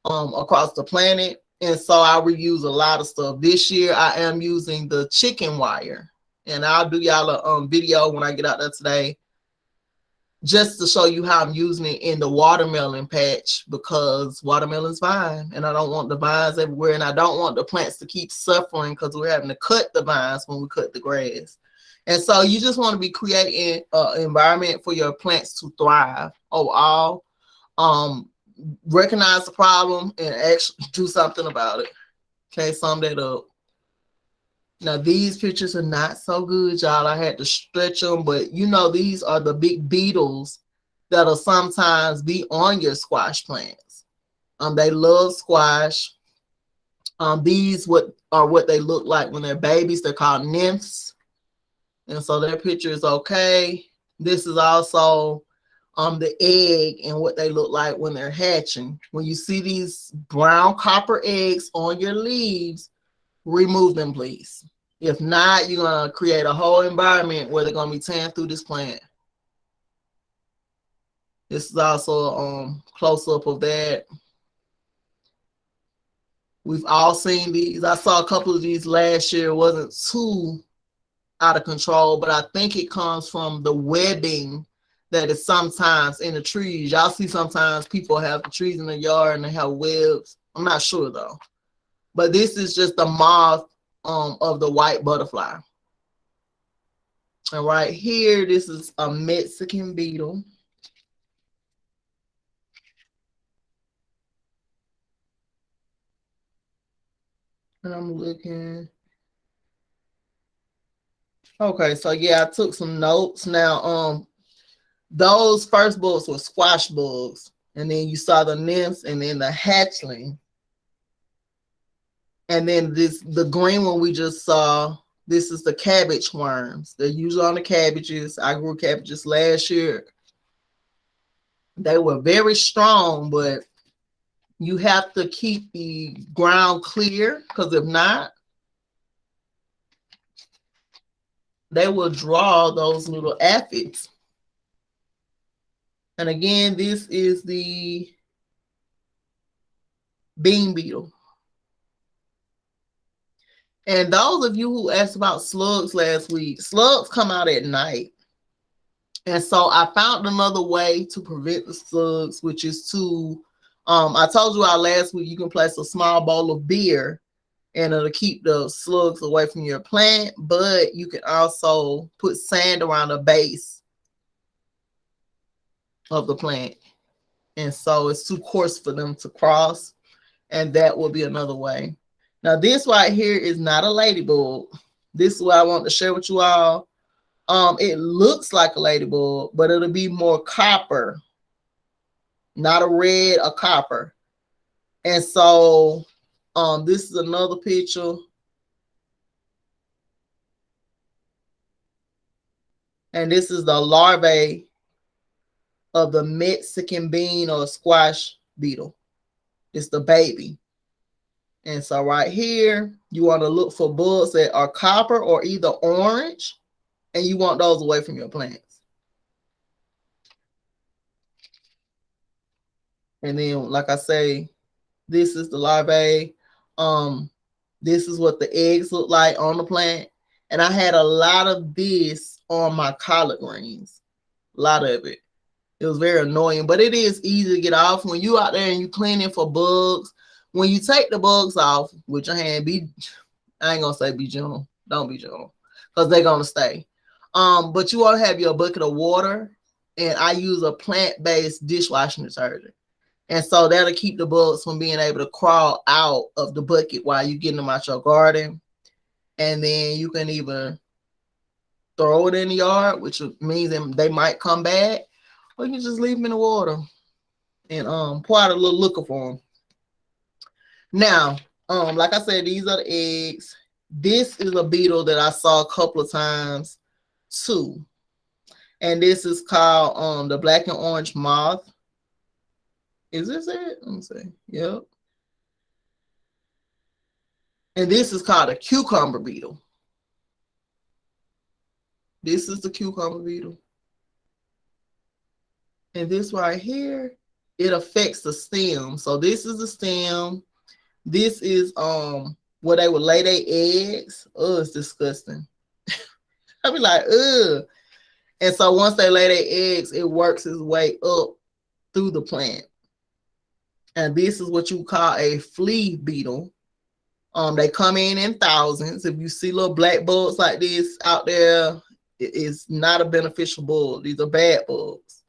across the planet. And so I reuse a lot of stuff. This year I am using the chicken wire. And I'll do y'all a video when I get out there today, just to show you how I'm using it in the watermelon patch, because watermelon's vine and I don't want the vines everywhere, and I don't want the plants to keep suffering because we're having to cut the vines when we cut the grass. And so you just want to be creating an environment for your plants to thrive overall. Recognize the problem and actually do something about it. Okay, sum that up. Now, these pictures are not so good, y'all. I had to stretch them, but you know, these are the big beetles that'll sometimes be on your squash plants. They love squash. These what they look like when they're babies. They're called nymphs. And so their picture is okay. This is also the egg and what they look like when they're hatching. When you see these brown copper eggs on your leaves, remove them, please. If not, you're going to create a whole environment where they're going to be tearing through this plant. This is also a close-up of that. We've all seen these. I saw a couple of these last year. It wasn't too out of control, but I think it comes from the webbing that is sometimes in the trees. Y'all see sometimes people have the trees in the yard and they have webs. I'm not sure though. But this is just the moth of the white butterfly. And right here, this is a Mexican beetle. And I'm looking. Okay, so yeah, I took some notes. Now, those first bugs were squash bugs, and then you saw the nymphs, and then the hatchling, and then the green one we just saw This is the cabbage worms. They're usually on the cabbages. I grew cabbages last year. They were very strong, but you have to keep the ground clear, because if not, they will draw those little aphids. And again, this is the bean beetle. And those of you who asked about slugs last week, slugs come out at night. And so I found another way to prevent the slugs, which is to, I told you all last week, you can place a small bowl of beer and it'll keep the slugs away from your plant, but you can also put sand around the base of the plant. And so it's too coarse for them to cross, and that will be another way. Now, this right here is not a ladybug. This is what I want to share with you all. It looks like a ladybug, but it'll be more copper, not a red, a copper. And so this is another picture. And this is the larvae of the Mexican bean or squash beetle. It's the baby. And so right here, you want to look for bugs that are copper or either orange, and you want those away from your plants. And then, like I say, this is the larvae. This is what the eggs look like on the plant. And I had a lot of this on my collard greens. A lot of it. It was very annoying, but it is easy to get off. When you out there and you cleaning for bugs, when you take the bugs off with your hand, I ain't gonna say be gentle. Don't be gentle, because they're gonna stay. But you want to have your bucket of water, and I use a plant-based dishwashing detergent. And so that'll keep the bugs from being able to crawl out of the bucket while you're getting them out your garden. And then you can either throw it in the yard, which means they might come back, or you can just leave them in the water and pour out a little liquor for them. Now, like I said, these are the eggs. This is a beetle that I saw a couple of times too. And this is called the black and orange moth. Is this it? Let me see. Yep. And this is called a cucumber beetle. This is the cucumber beetle. And this right here, it affects the stem. So this is the stem. This is where they would lay their eggs. Oh, it's disgusting. I'd be like, ugh. And so once they lay their eggs, it works its way up through the plant. And this is what you call a flea beetle. They come in thousands. If you see little black bugs like this out there, it is not a beneficial bug. These are bad bugs.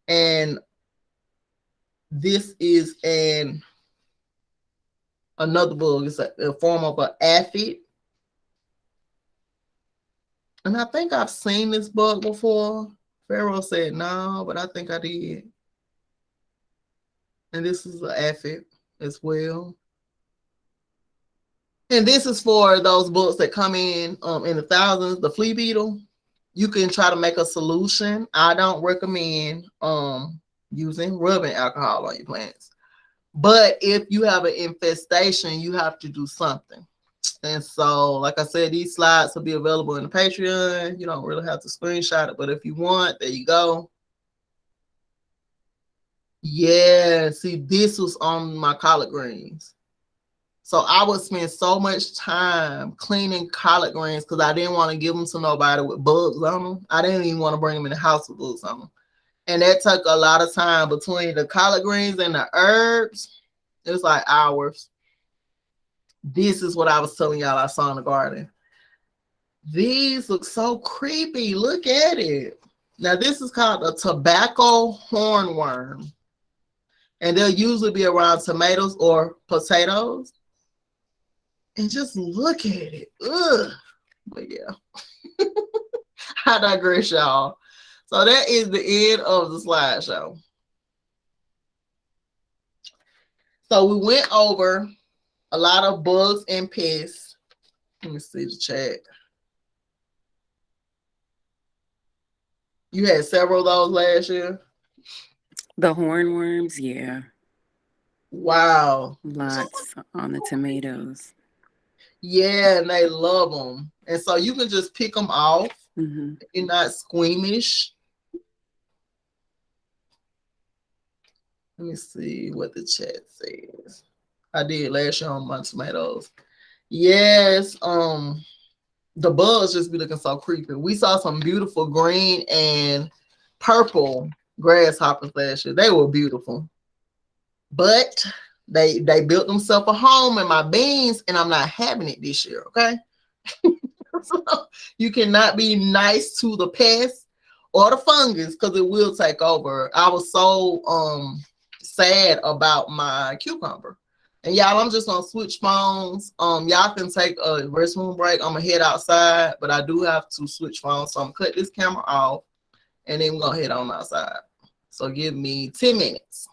And this is another bug. It's a form of an aphid. And I think I've seen this bug before. Pharaoh said no, but I think I did. And this is an aphid as well. And this is for those bugs that come in the thousands, the flea beetle. You can try to make a solution. I don't recommend using rubbing alcohol on your plants. But if you have an infestation, you have to do something. And so, like I said, these slides will be available in the Patreon. You don't really have to screenshot it, but if you want, there you go. Yeah, see, this was on my collard greens. So I would spend so much time cleaning collard greens because I didn't want to give them to nobody with bugs on them. I didn't even want to bring them in the house with bugs on them. And that took a lot of time between the collard greens and the herbs. It was like hours. This is what I was telling y'all I saw in the garden. These look so creepy. Look at it. Now, this is called a tobacco hornworm. And they'll usually be around tomatoes or potatoes. And just look at it. Ugh. But yeah. I digress, y'all. So that is the end of the slideshow. So we went over a lot of bugs and pests. Let me see the chat. You had several of those last year? The hornworms, yeah. Wow. Lots on the tomatoes. Yeah, and they love them. And so you can just pick them off. Mm-hmm. You're not squeamish. Let me see what the chat says. I did last year on my tomatoes. Yes, the bugs just be looking so creepy. We saw some beautiful green and purple grasshoppers last year. They were beautiful. But they built themselves a home in my beans, and I'm not having it this year, okay? So you cannot be nice to the pest or the fungus because it will take over. I was so sad about my cucumber. And y'all, I'm just gonna switch phones. Y'all can take a restroom break. I'm gonna head outside, but I do have to switch phones. So I'm gonna cut this camera off and then we're gonna head on outside. So give me 10 minutes.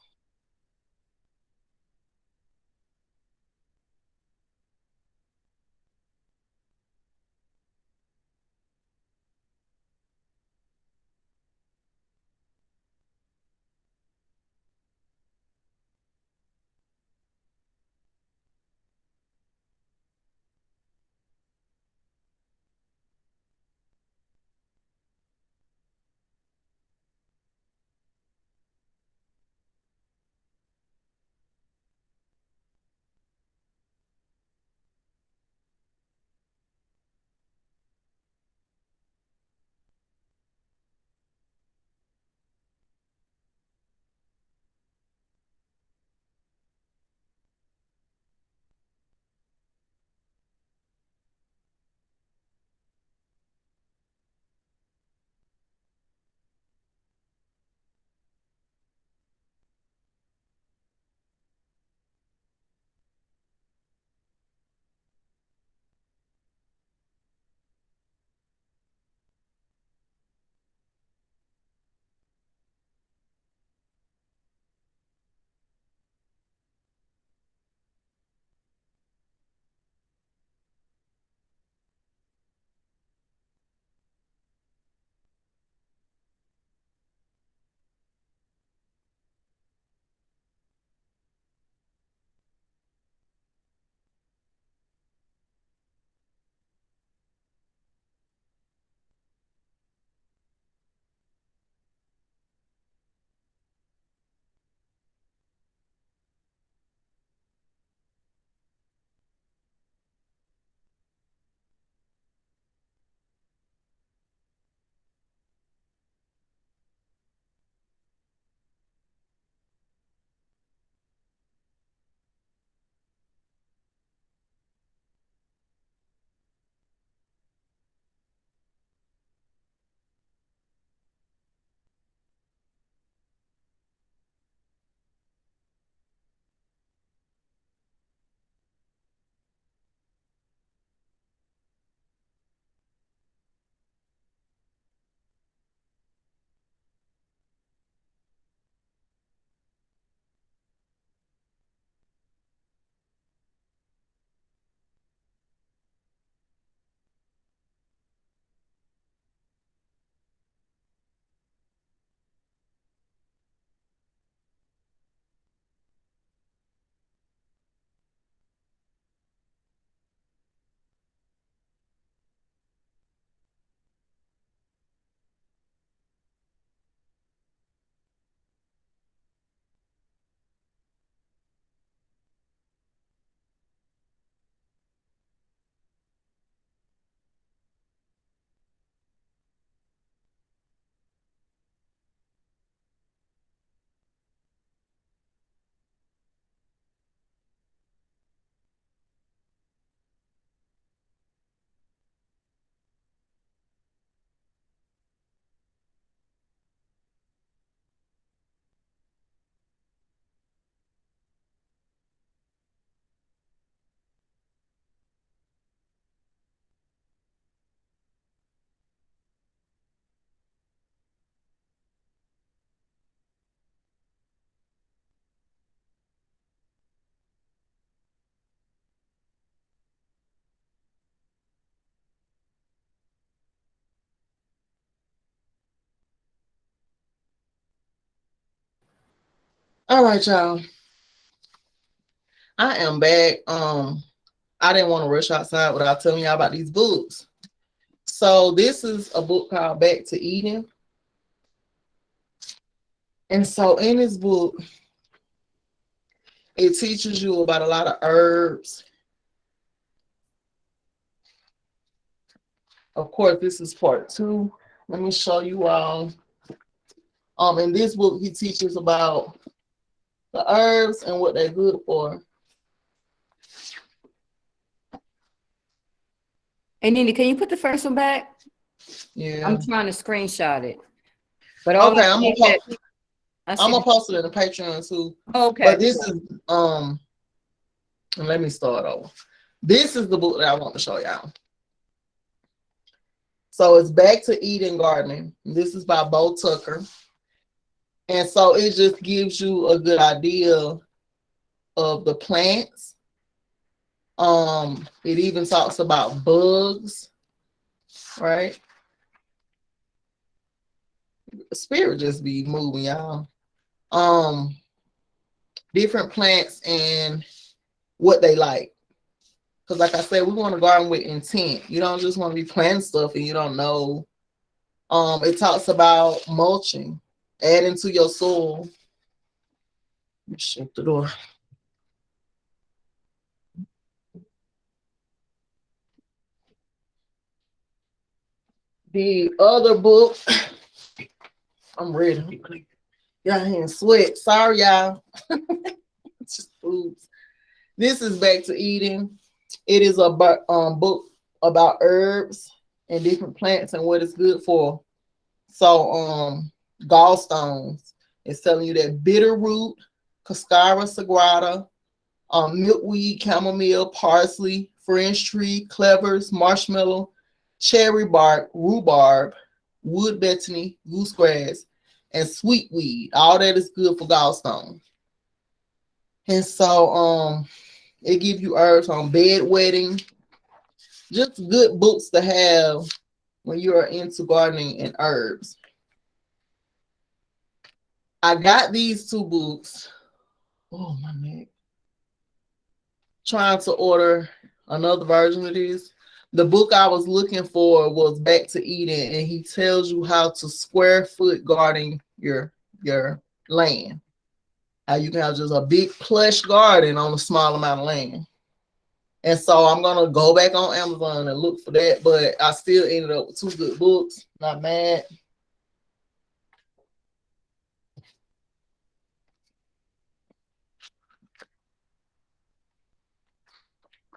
All right, y'all. I am back. I didn't want to rush outside without telling y'all about these books. So this is a book called Back to Eden. And so in this book, it teaches you about a lot of herbs. Of course, this is part 2. Let me show you all. In this book, he teaches about the herbs and what they're good for. Hey, Nina, can you put the first one back? Yeah. I'm trying to screenshot it. But Okay, I'm gonna post it in the Patreon too. Okay. But this is let me start over. This is the book that I want to show y'all. So it's Back to Eden Gardening. This is by Bo Tucker. And so it just gives you a good idea of the plants. It even talks about bugs, right? The spirit just be moving, y'all. Different plants and what they like. Because like I said, we want to garden with intent. You don't just want to be planting stuff and you don't know. It talks about mulching, adding to your soil. Let me shut the door. The other book, I'm ready. Y'all in sweat. Sorry, y'all. It's just foods. This is Back to Eden. It is a book about herbs and different plants and what it's good for. So, gallstones. It's telling you that bitter root, cascara sagrada, milkweed, chamomile, parsley, French tree, clevers, marshmallow, cherry bark, rhubarb, wood betony, goosegrass, and sweetweed. All that is good for gallstones. And so it gives you herbs on bedwetting. Just good books to have when you are into gardening and herbs. I got these 2 books. Oh, my neck. Trying to order another version of this. The book I was looking for was Back to Eden, and he tells you how to square foot garden your land. How you can have just a big plush garden on a small amount of land. And so I'm gonna go back on Amazon and look for that, but I still ended up with 2 good books. Not mad.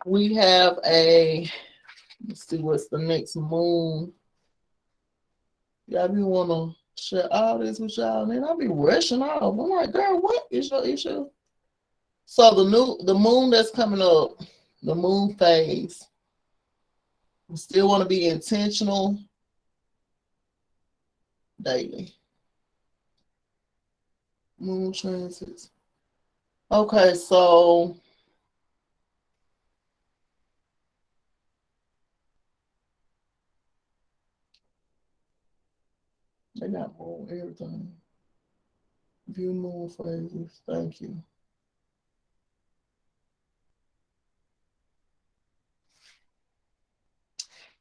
We have let's see what's the next moon. Y'all be wanna share all this with y'all, and then I'll be rushing off. I'm like, girl, what is your issue? So the moon that's coming up, the moon phase. We still want to be intentional daily. Moon transits. Okay, so they got moon everything. View moon phases. Thank you.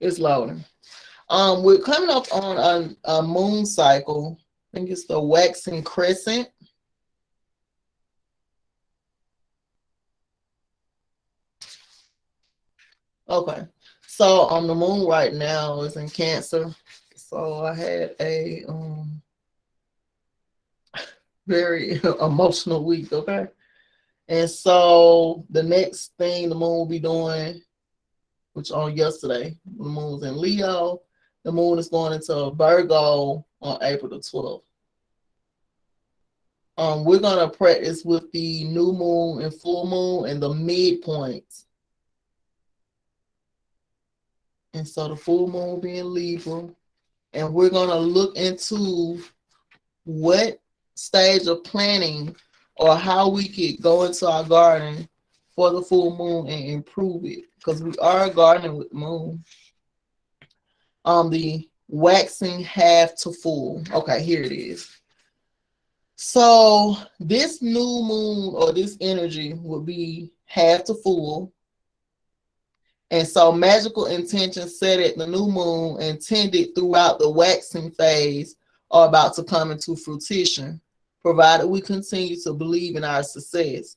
It's loading. We're coming up on a moon cycle. I think it's the waxing crescent. Okay. So on the moon right now is in Cancer. So I had a very emotional week, okay? And so the next thing the moon will be doing, which on yesterday, the moon was in Leo, the moon is going into Virgo on April the 12th. We're gonna practice with the new moon and full moon and the midpoints. And so the full moon will be in Libra. And we're gonna look into what stage of planning or how we could go into our garden for the full moon and improve it, because we are gardening with the moon. The waxing half to full. Okay, here it is. So this new moon or this energy would be half to full. And so magical intentions set at the new moon intended throughout the waxing phase are about to come into fruition, provided we continue to believe in our success.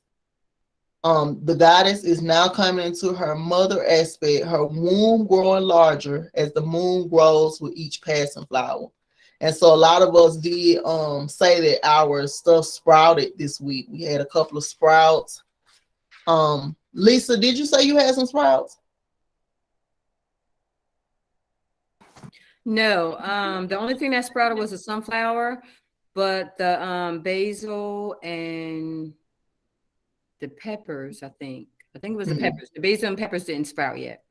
The goddess is now coming into her mother aspect, her womb growing larger as the moon grows with each passing flower. And so a lot of us did say that our stuff sprouted this week. We had a couple of sprouts. Lisa, did you say you had some sprouts? No, the only thing that sprouted was a sunflower, but the basil and the peppers, I think it was the peppers. The basil and peppers didn't sprout yet.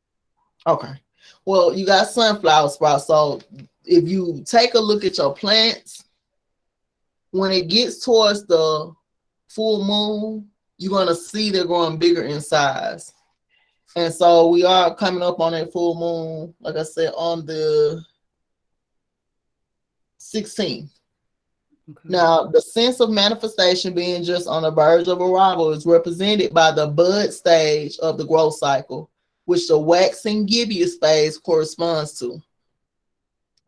Okay. Well, you got sunflower sprouts. So if you take a look at your plants, when it gets towards the full moon, you're going to see they're growing bigger in size. And so we are coming up on that full moon, like I said, on the 16th. Okay. Now, the sense of manifestation being just on the verge of arrival is represented by the bud stage of the growth cycle, which the waxing gibbous phase corresponds to.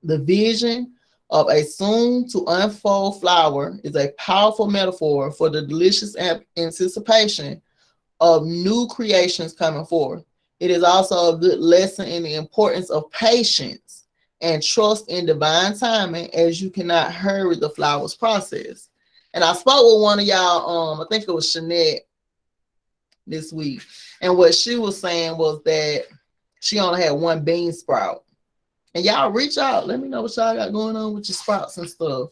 The vision of a soon to unfold flower is a powerful metaphor for the delicious anticipation of new creations coming forth. It is also a good lesson in the importance of patience and trust in divine timing, as you cannot hurry the flower's process. And I spoke with one of y'all, I think it was Ch.9 this week, and what she was saying was that she only had one bean sprout. And y'all reach out, let me know what y'all got going on with your sprouts and stuff.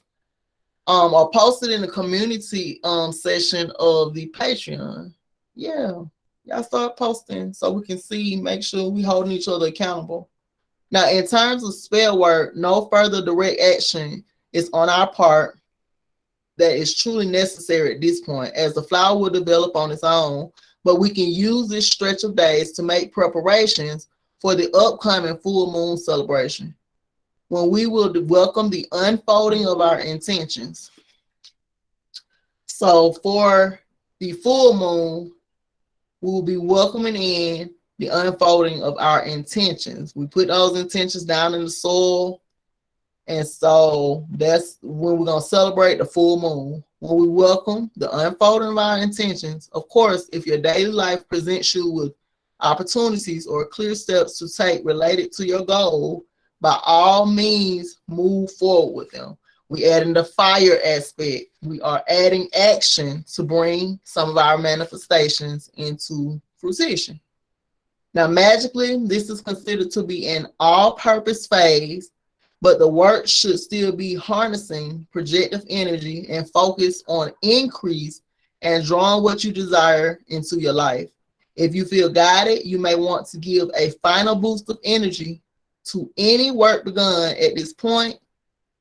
Or post it in the community session of the Patreon. Yeah, y'all start posting so we can see, make sure we holding each other accountable. Now, in terms of spell work, no further direct action is on our part that is truly necessary at this point, as the flower will develop on its own, but we can use this stretch of days to make preparations for the upcoming full moon celebration, when we will welcome the unfolding of our intentions. So for the full moon, we will be welcoming in the unfolding of our intentions. We put those intentions down in the soil. And so that's when we're going to celebrate the full moon. When we welcome the unfolding of our intentions, of course, if your daily life presents you with opportunities or clear steps to take related to your goal, by all means, move forward with them. We add in the fire aspect. We are adding action to bring some of our manifestations into fruition. Now, magically, this is considered to be an all-purpose phase, but the work should still be harnessing projective energy and focus on increase and drawing what you desire into your life. If you feel guided, you may want to give a final boost of energy to any work begun at this point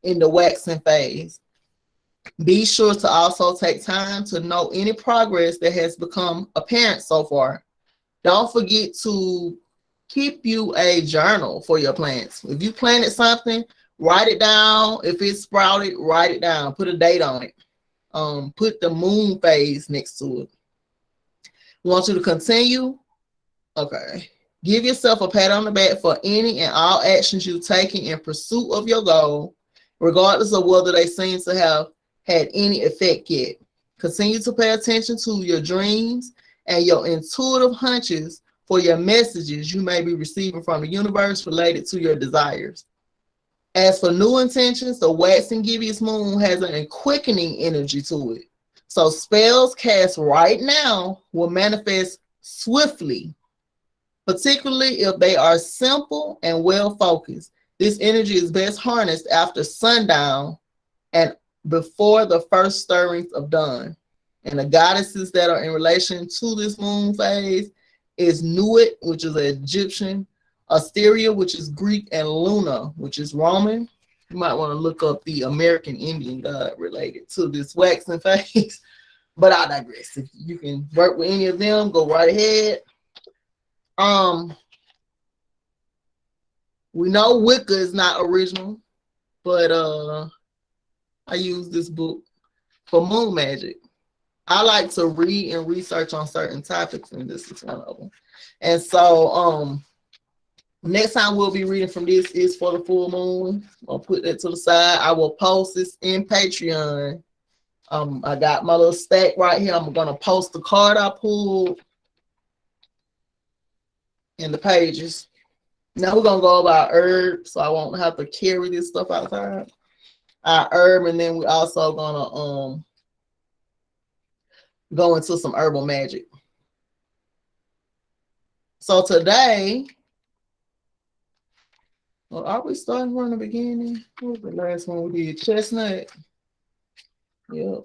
in the waxing phase. Be sure to also take time to note any progress that has become apparent so far. Don't forget to keep you a journal for your plants. If you planted something, write it down. If it's sprouted, write it down. Put a date on it. Put the moon phase next to it. Want you to continue? Okay. Give yourself a pat on the back for any and all actions you've taken in pursuit of your goal, regardless of whether they seem to have had any effect yet. Continue to pay attention to your dreams and your intuitive hunches for your messages you may be receiving from the universe related to your desires. As for new intentions, the waxing gibbous moon has an quickening energy to it. So spells cast right now will manifest swiftly, particularly if they are simple and well focused. This energy is best harnessed after sundown and before the first stirrings of dawn. And the goddesses that are in relation to this moon phase is Nuit, which is Egyptian, Asteria, which is Greek, and Luna, which is Roman. You might want to look up the American Indian god related to this waxing phase, but I digress. If you can work with any of them, go right ahead. We know Wicca is not original, but I use this book for moon magic. I like to read and research on certain topics, and this is one of them. And so, next time we'll be reading from this is for the full moon. I'll put that to the side. I will post this in Patreon. I got my little stack right here. I'm gonna post the card I pulled in the pages. Now we're gonna go about herbs, so I won't have to carry this stuff outside. Our herb, and then we also gonna go into some herbal magic. So today, well, are we starting from the beginning? What was the last one we did? Chestnut. Yep.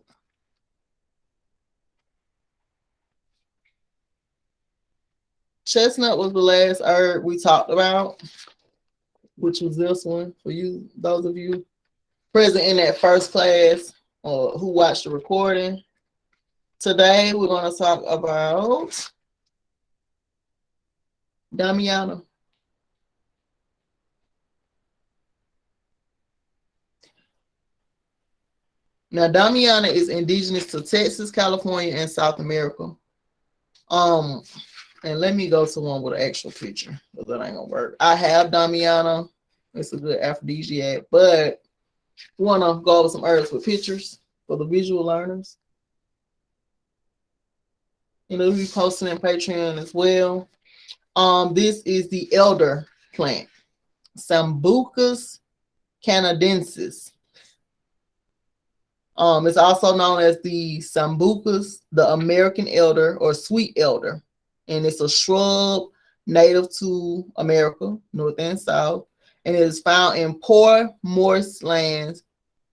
Chestnut was the last herb we talked about, which was this one for you, those of you present in that first class who watched the recording. Today we're going to talk about Damiana. Now, Damiana is indigenous to Texas, California, and South America. And let me go to one with an actual picture, because that ain't gonna work. I have Damiana. It's a good aphrodisiac, but we want to go over some herbs with pictures for the visual learners. And we'll be posting in Patreon as well. This is the elder plant, Sambucus canadensis. It's also known as the Sambucus, the American elder or sweet elder, and it's a shrub native to America, North and South, and it is found in poor, moist lands,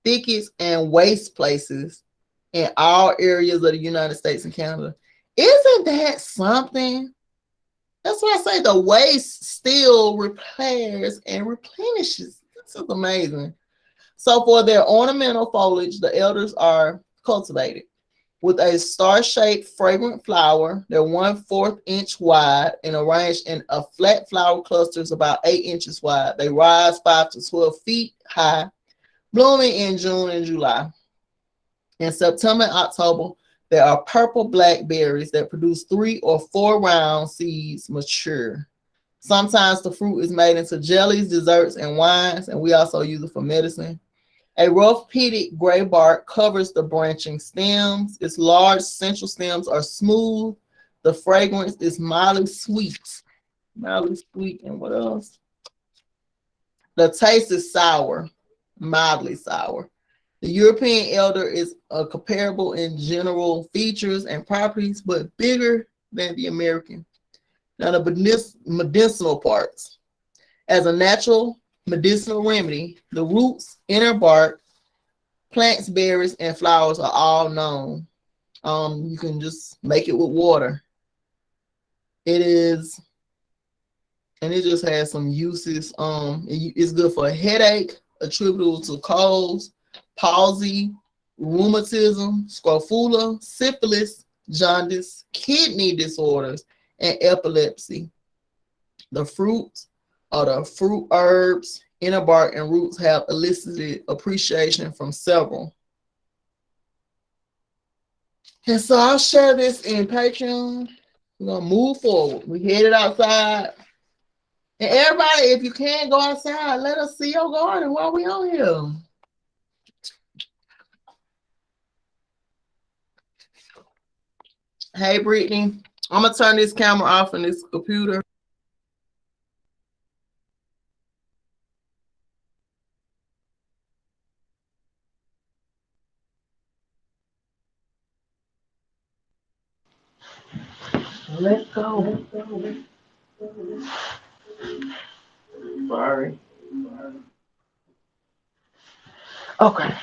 thickets, and waste places in all areas of the United States and Canada. Isn't that something? That's why I say the waste still repairs and replenishes. This is amazing. So for their ornamental foliage, the elders are cultivated with a star-shaped fragrant flower. They're 1/4 inch wide and arranged in a flat flower clusters about 8 inches wide. They rise 5 to 12 feet high, blooming in June and July. In September and October, there are purple black berries that produce 3 or 4 round seeds mature. Sometimes the fruit is made into jellies, desserts, and wines, and we also use it for medicine. A rough pitted gray bark covers the branching stems. Its large central stems are smooth. The fragrance is mildly sweet. Mildly sweet, and what else? The taste is sour, mildly sour. The European elder is comparable in general features and properties, but bigger than the American. Now, the medicinal parts. As a natural medicinal remedy, the roots, inner bark, plants, berries, and flowers are all known. You can just make it with water. It is, and it just has some uses. It's good for a headache attributable to colds, palsy, rheumatism, scrofula, syphilis, jaundice, kidney disorders, and epilepsy. The fruit or the fruit herbs, inner bark, and roots have elicited appreciation from several. And so I'll share this in Patreon. We're gonna move forward. We headed outside. And everybody, if you can go outside, let us see your garden while we on here. Hey Brittany, I'm gonna turn this camera off on this computer. Let's go. Sorry. Okay.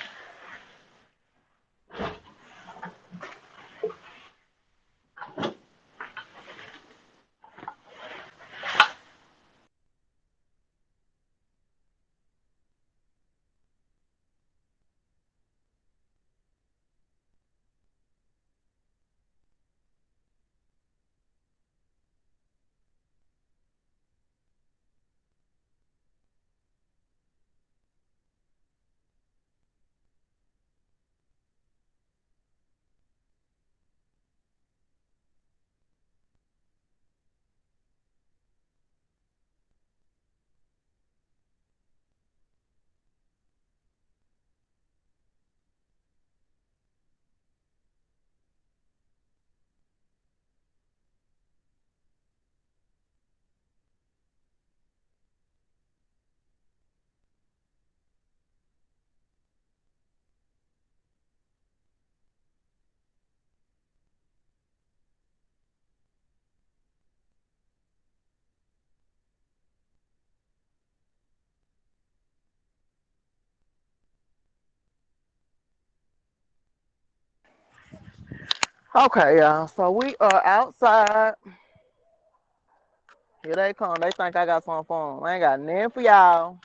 Okay, y'all. So we are outside. Here they come. They think I got something for them. I ain't got nothing for y'all.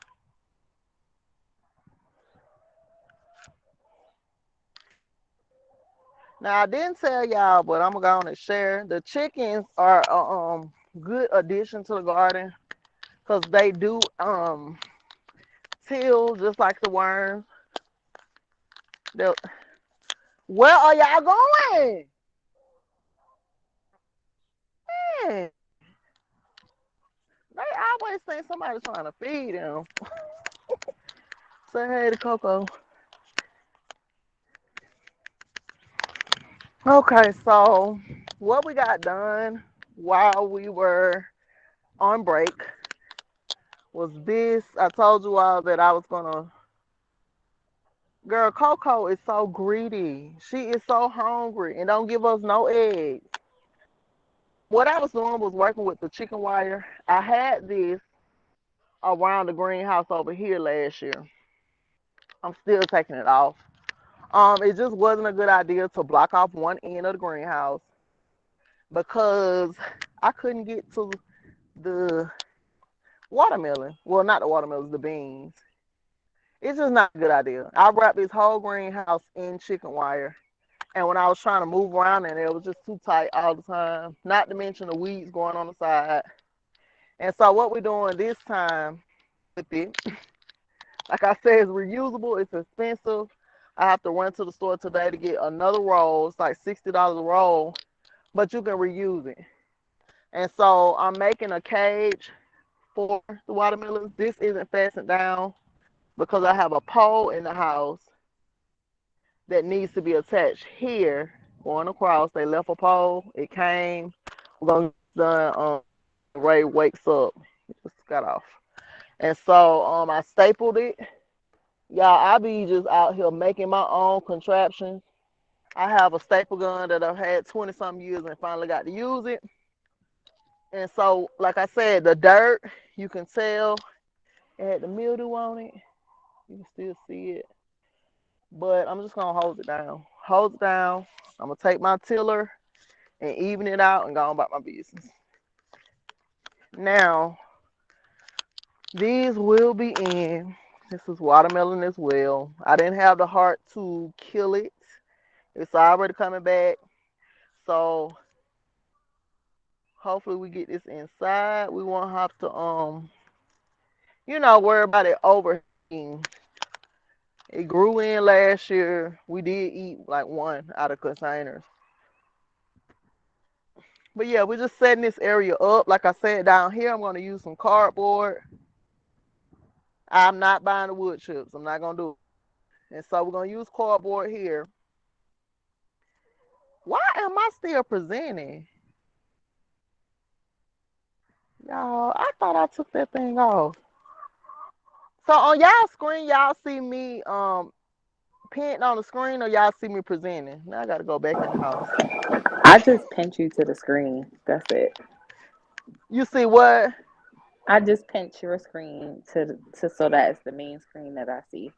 Now I didn't tell y'all, but I'm gonna share. The chickens are good addition to the garden because they do till just like the worms. They'll, where are y'all going? Man, they always think somebody's trying to feed them. Say hey to Coco. Okay, so what we got done while we were on break was this. I told you all that I was gonna. Girl, Coco is so greedy. She is so hungry and don't give us no eggs. What I was doing was working with the chicken wire. I had this around the greenhouse over here last year. I'm still taking it off. It just wasn't a good idea to block off one end of the greenhouse because I couldn't get to the watermelon. Well, not the watermelons, the beans. It's just not a good idea. I wrapped this whole greenhouse in chicken wire. And when I was trying to move around in there, it was just too tight all the time. Not to mention the weeds going on the side. And so what we're doing this time with it, like I said, it's reusable. It's expensive. I have to run to the store today to get another roll. It's like $60 a roll, but you can reuse it. And so I'm making a cage for the watermelons. This isn't fastened down because I have a pole in the house that needs to be attached here going across. They left a pole. It came. We're gonna get done. Ray wakes up. It just got off. And so I stapled it. Y'all, I be just out here making my own contraptions. I have a staple gun that I've had 20 some years and finally got to use it. And so, like I said, the dirt, you can tell it had the mildew on it. You can still see it. But I'm just gonna hold it down. Hold it down. I'm gonna take my tiller and even it out and go on about my business. Now, these will be in. This is watermelon as well. I didn't have the heart to kill it. It's already coming back. So hopefully we get this inside. We won't have to worry about it overheating. It grew in last year. We did eat like one out of containers. But yeah, we're just setting this area up. Like I said, down here, I'm going to use some cardboard. I'm not buying the wood chips. I'm not going to do it. And so we're going to use cardboard here. Why am I still presenting? Y'all, I thought I took that thing off. So on y'all screen, y'all see me pinned on the screen or y'all see me presenting? Now I got to go back in the house. I just pinned you to the screen. That's it. You see what? I just pinned your screen to so that it's the main screen that I see.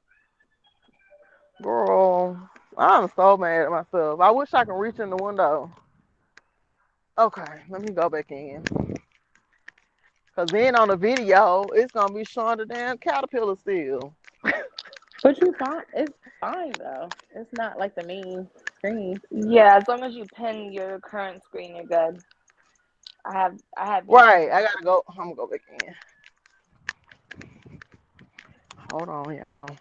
Girl, I'm so mad at myself. I wish I could reach in the window. Okay, let me go back in. Because then on the video, it's going to be showing the damn caterpillar still. But you fine. It's fine though. It's not like the main screen. Yeah, as long as you pin your current screen, you're good. I have you Right, pinned. I got to go. I'm going to go back in. Hold on, y'all.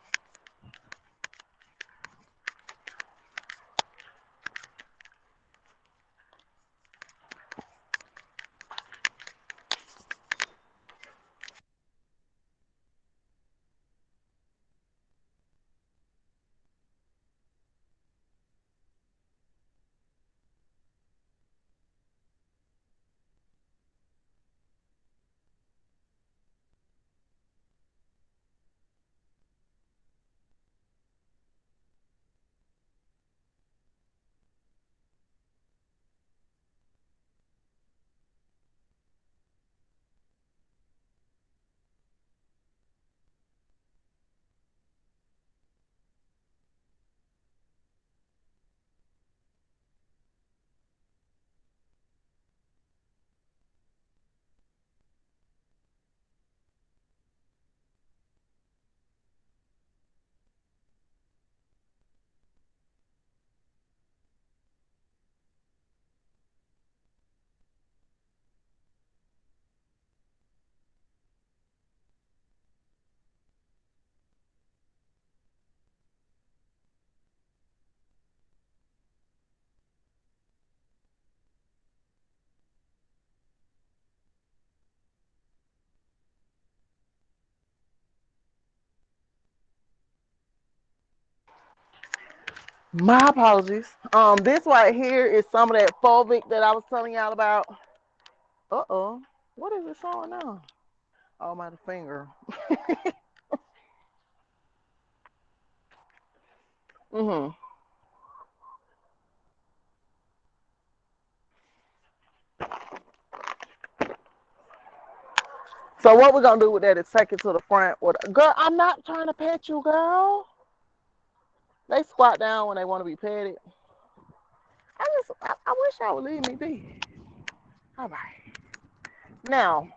My apologies. This right here is some of that fulvic that I was telling y'all about. Uh-oh. What is it showing now? Oh, my finger. Mm-hmm. So what we're gonna do with that is take it to the front. Girl, I'm not trying to pet you, girl. They squat down when they want to be petted. I wish I would leave me be. All right. Now,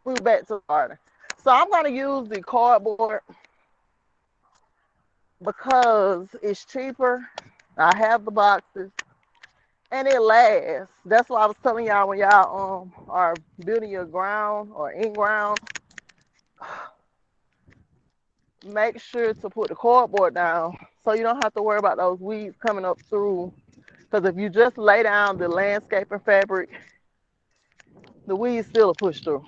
we're back to the garden. So I'm gonna use the cardboard because it's cheaper. I have the boxes and it lasts. That's why I was telling y'all when y'all are building your ground or in ground, make sure to put the cardboard down so you don't have to worry about those weeds coming up through. Because if you just lay down the landscaping fabric, the weeds still will push through.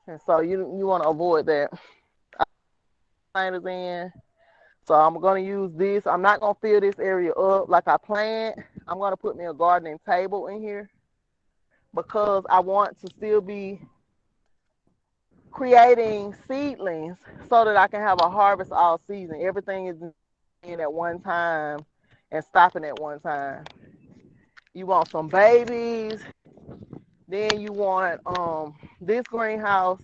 And so you want to avoid that. Planters in. So I'm gonna use this. I'm not gonna fill this area up like I planned. I'm gonna put me a gardening table in here because I want to still be creating seedlings so that I can have a harvest all season. Everything is in at one time and stopping at one time. You want some babies, then you want this greenhouse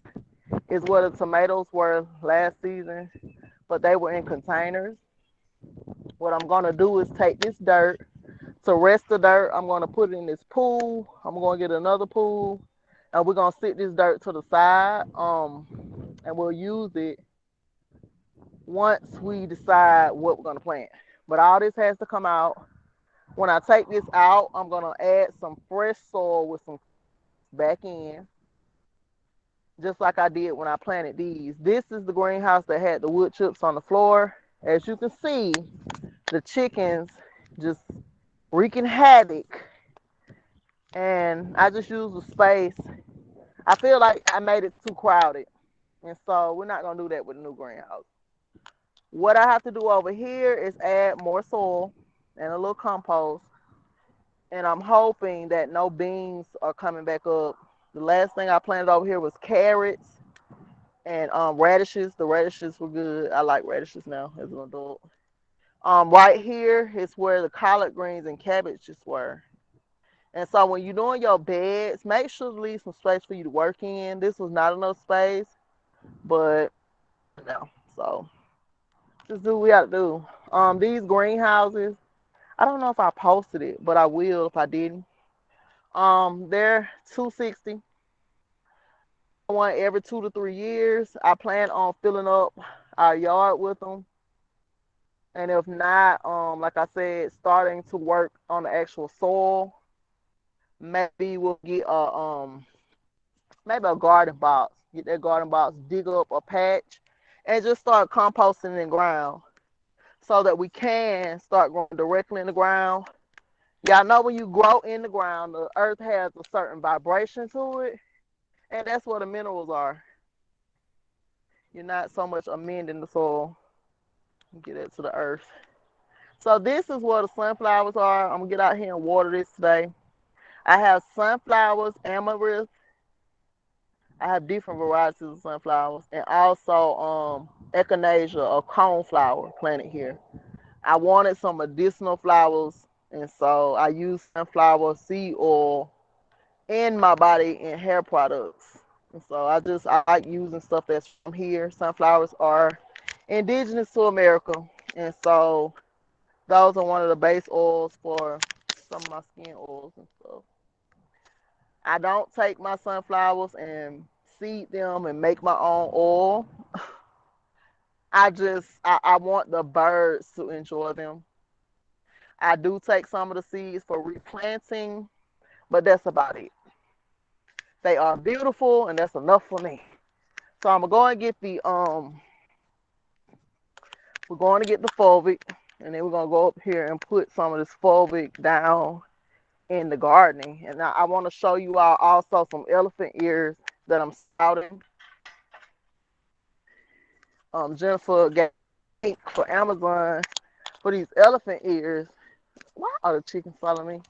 is where the tomatoes were last season, but they were in containers. What I'm gonna do is take this dirt. To rest the dirt, I'm gonna put it in this pool. I'm gonna get another pool, and we're gonna sit this dirt to the side. And we'll use it once we decide what we're gonna plant. But all this has to come out. When I take this out, I'm gonna add some fresh soil with some back in, just like I did when I planted these. This is the greenhouse that had the wood chips on the floor. As you can see, the chickens just wreaking havoc. And I just used the space. I feel like I made it too crowded. And so we're not going to do that with the new greenhouse. What I have to do over here is add more soil and a little compost. And I'm hoping that no beans are coming back up. The last thing I planted over here was carrots and radishes. The radishes were good. I like radishes now as an adult. Right here is where the collard greens and cabbages were. And so when you're doing your beds, make sure to leave some space for you to work in. This was not enough space, but no. So just do what we got to do. These greenhouses, I don't know if I posted it, but I will if I didn't. They're 260. One every 2 to 3 years. I plan on filling up our yard with them. And if not, like I said, starting to work on the actual soil. Maybe we'll get maybe a garden box. Get that garden box, dig up a patch, and just start composting in the ground so that we can start growing directly in the ground. Y'all know when you grow in the ground, the earth has a certain vibration to it, and that's what the minerals are. You're not so much amending the soil. Get it to the earth. So this is where the sunflowers are. I'm gonna get out here and water this today. I have sunflowers, amaryllis. I have different varieties of sunflowers, and also echinacea or coneflower planted here. I wanted some medicinal flowers, and so I used sunflower seed oil in my body and hair products. And so I like using stuff that's from here. Sunflowers are indigenous to America, and so those are one of the base oils for some of my skin oils and stuff. I don't take my sunflowers and seed them and make my own oil. I want the birds to enjoy them. I do take some of the seeds for replanting, but that's about it. They are beautiful and that's enough for me. So I'm gonna go and get the we're going to get the fulvic, and then we're gonna go up here and put some of this fulvic down in the gardening. And I want to show you all also some elephant ears that I'm sprouting. Jennifer got for Amazon, for these elephant ears. Why are the chickens following me?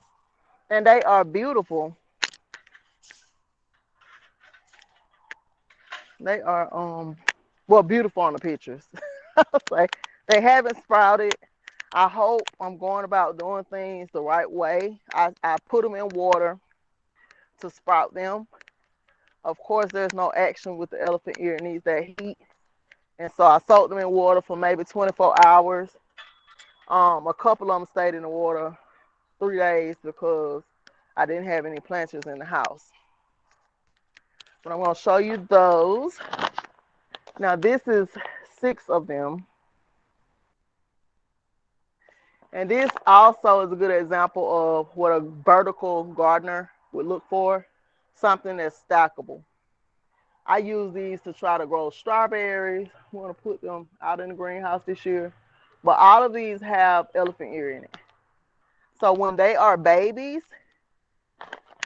And they are beautiful. They are well, beautiful on the pictures. Like, they haven't sprouted. I hope I'm going about doing things the right way. I put them in water to sprout them. Of course, there's no action with the elephant ear. It needs that heat. And so I soaked them in water for maybe 24 hours. A couple of them stayed in the water 3 days because I didn't have any planters in the house. But I'm going to show you those. Now, this is 6 of them. And this also is a good example of what a vertical gardener would look for, something that's stackable. I use these to try to grow strawberries. I want to put them out in the greenhouse this year. But all of these have elephant ear in it. So when they are babies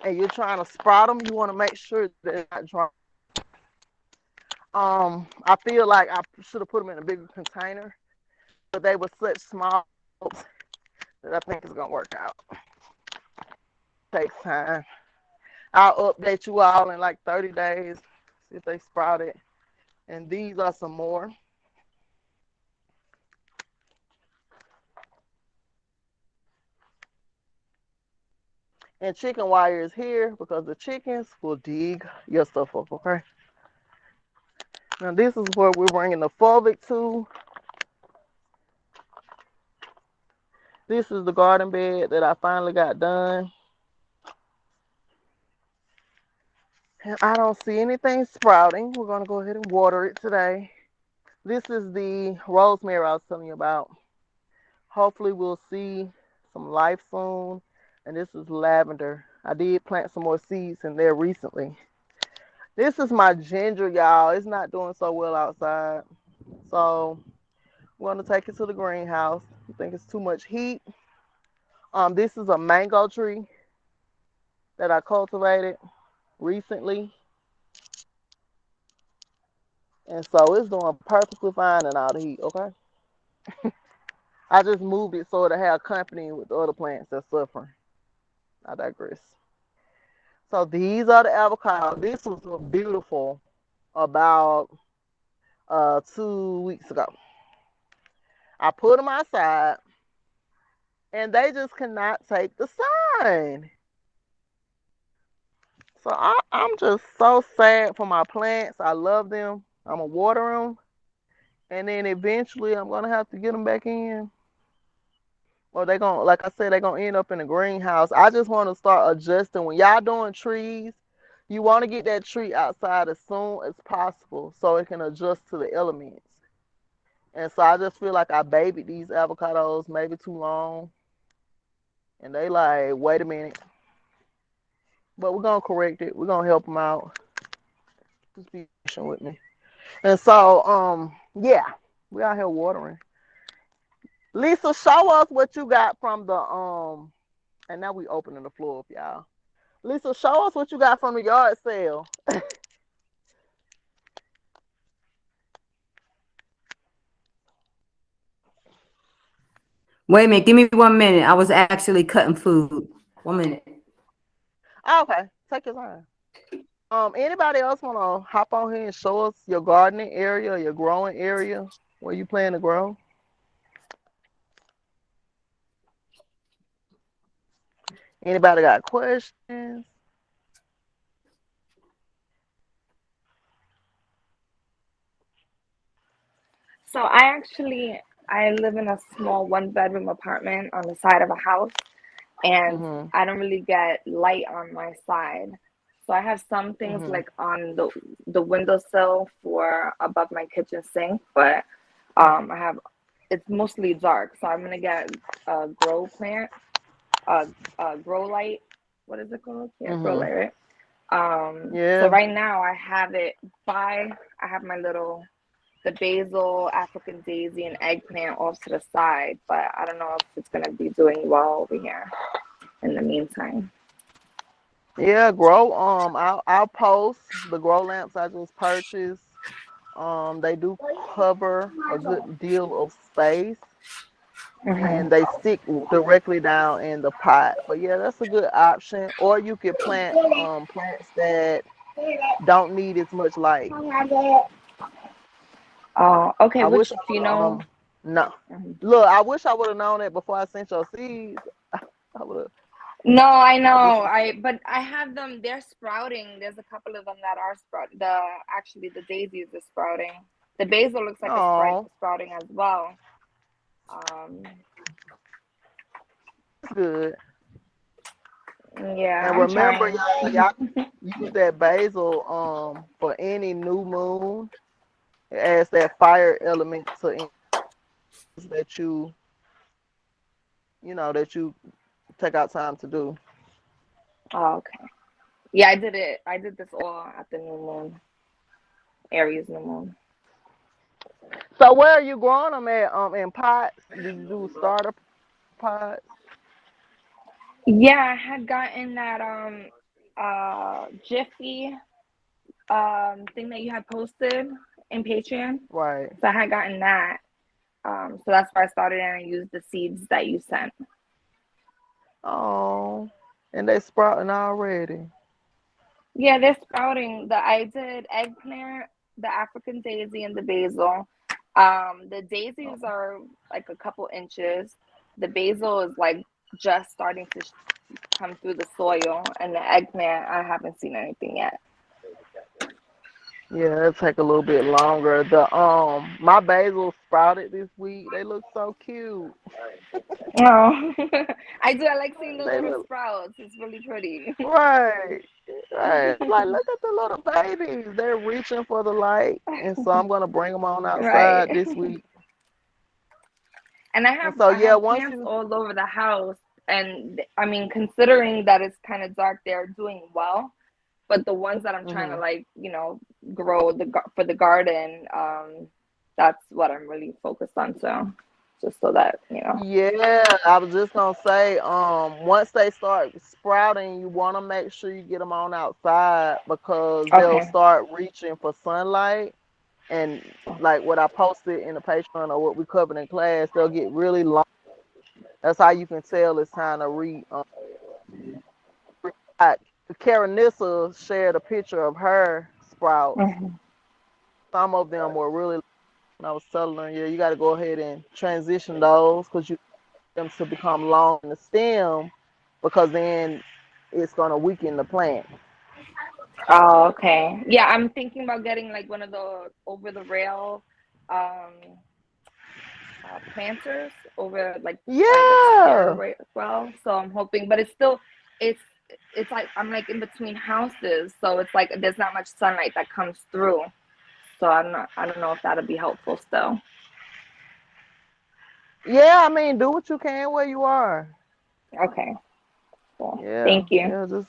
and you're trying to sprout them, you want to make sure they're not dry. I feel like I should have put them in a bigger container, but they were such small that I think it's gonna work out. Takes time. I'll update you all in like 30 days, see if they sprouted. And these are some more. And chicken wire is here because the chickens will dig your stuff up, okay? Now this is where we're bringing the fulvic to. This is the garden bed that I finally got done. And I don't see anything sprouting. We're going to go ahead and water it today. This is the rosemary I was telling you about. Hopefully we'll see some life soon. And this is lavender. I did plant some more seeds in there recently. This is my ginger, y'all. It's not doing so well outside. So I'm going to take it to the greenhouse. I think it's too much heat. This is a mango tree that I cultivated recently. And so it's doing perfectly fine in all the heat, okay? I just moved it so it'll have company with the other plants that's suffering. I digress. So these are the avocados. This was beautiful about 2 weeks ago. I put them outside and they just cannot take the sun. So I'm just so sad for my plants. I love them. I'm going to water them. And then eventually I'm going to have to get them back in. Or they're going to, like I said, they're going to end up in the greenhouse. I just want to start adjusting. When y'all doing trees, you want to get that tree outside as soon as possible so it can adjust to the elements. And so I just feel like I babied these avocados maybe too long. And they like, wait a minute. But we're going to correct it. We're going to help them out. Just be patient with me. And so, yeah, we out here watering. Lisa, show us what you got from the, and now we opening the floor up, y'all. Lisa, show us what you got from the yard sale. Wait a minute, give me 1 minute. I was actually cutting food. 1 minute. Okay, take your time. Anybody else want to hop on here and show us your gardening area, your growing area, where you plan to grow? Anybody got questions? So I live in a small 1-bedroom apartment on the side of a house, and I don't really get light on my side. So I have some things like on the windowsill for above my kitchen sink, but it's mostly dark. So I'm gonna get a grow plant, grow light. What is it called? Yeah, grow light, right? Yeah. So right now I have the basil, African daisy, and eggplant off to the side, but I don't know if it's gonna be doing well over here in the meantime. Yeah, grow. I'll post the grow lamps I just purchased. They do cover a good deal of space. and they stick directly down in the pot. But yeah, that's a good option. Or you could plant plants that don't need as much light. Oh, okay. I Which wish I do you would have know? no. Mhm. Look, I wish I would have known that before I sent your seeds. I would have. No, I I know. just But I have them. They're sprouting. There's a couple of them that are sprouting. The daisies are sprouting. The basil looks like it's oh, sprouting as well. Um, it's good. yeah, And I'm remember, trying. y'all use that basil for any new moon. It adds that fire element to any that that you take out time to do. Oh, okay. Yeah, I did it. I did this all at the new moon, Aries new moon. So where are you growing them at? In pots? Did you do starter pots? Yeah, I had gotten that Jiffy thing that you had posted in Patreon. Right. So I had gotten that. So that's where I started and I used the seeds that you sent. Oh, and they sprouting already. Yeah, they're sprouting. I did eggplant, the African daisy, and the basil. The daisies are like a couple inches. The basil is like just starting to come through the soil, and the eggplant, I haven't seen anything yet. Yeah, it'll take a little bit longer. The my basil sprouted this week. They look so cute. Oh, I do. I like seeing the They little look sprouts. It's really pretty. right. Right. Like look at the little babies. They're reaching for the light. And so I'm gonna bring them on Right. outside this week. And And so I yeah, have once plants you all over the house, and I mean, considering that it's kind of dark, they're doing well. But the ones that I'm trying to mhm. like, grow for the garden, that's what I'm really focused on. So just so that. Yeah, I was just gonna say, once they start sprouting, you want to make sure you get them on outside because they'll Okay. start reaching for sunlight. And like what I posted in the Patreon or what we covered in class, they'll get really long. That's how you can tell it's time to read. Karen Nissa shared a picture of her sprouts. Mhm. Some of them were really. And I was telling her, yeah, you got to go ahead and transition those because you want them to become long in the stem because then it's gonna weaken the plant. Oh, okay. Yeah, I'm thinking about getting like one of the over the rail um planters over like by the Yeah, stairway as well. So I'm hoping, but it's it's like I'm like in between houses, so it's like there's not much sunlight that comes through. So I don't know if that'll be helpful still. yeah. I mean, do what you can where you are. Okay, cool. Yeah, Thank you. yeah. Just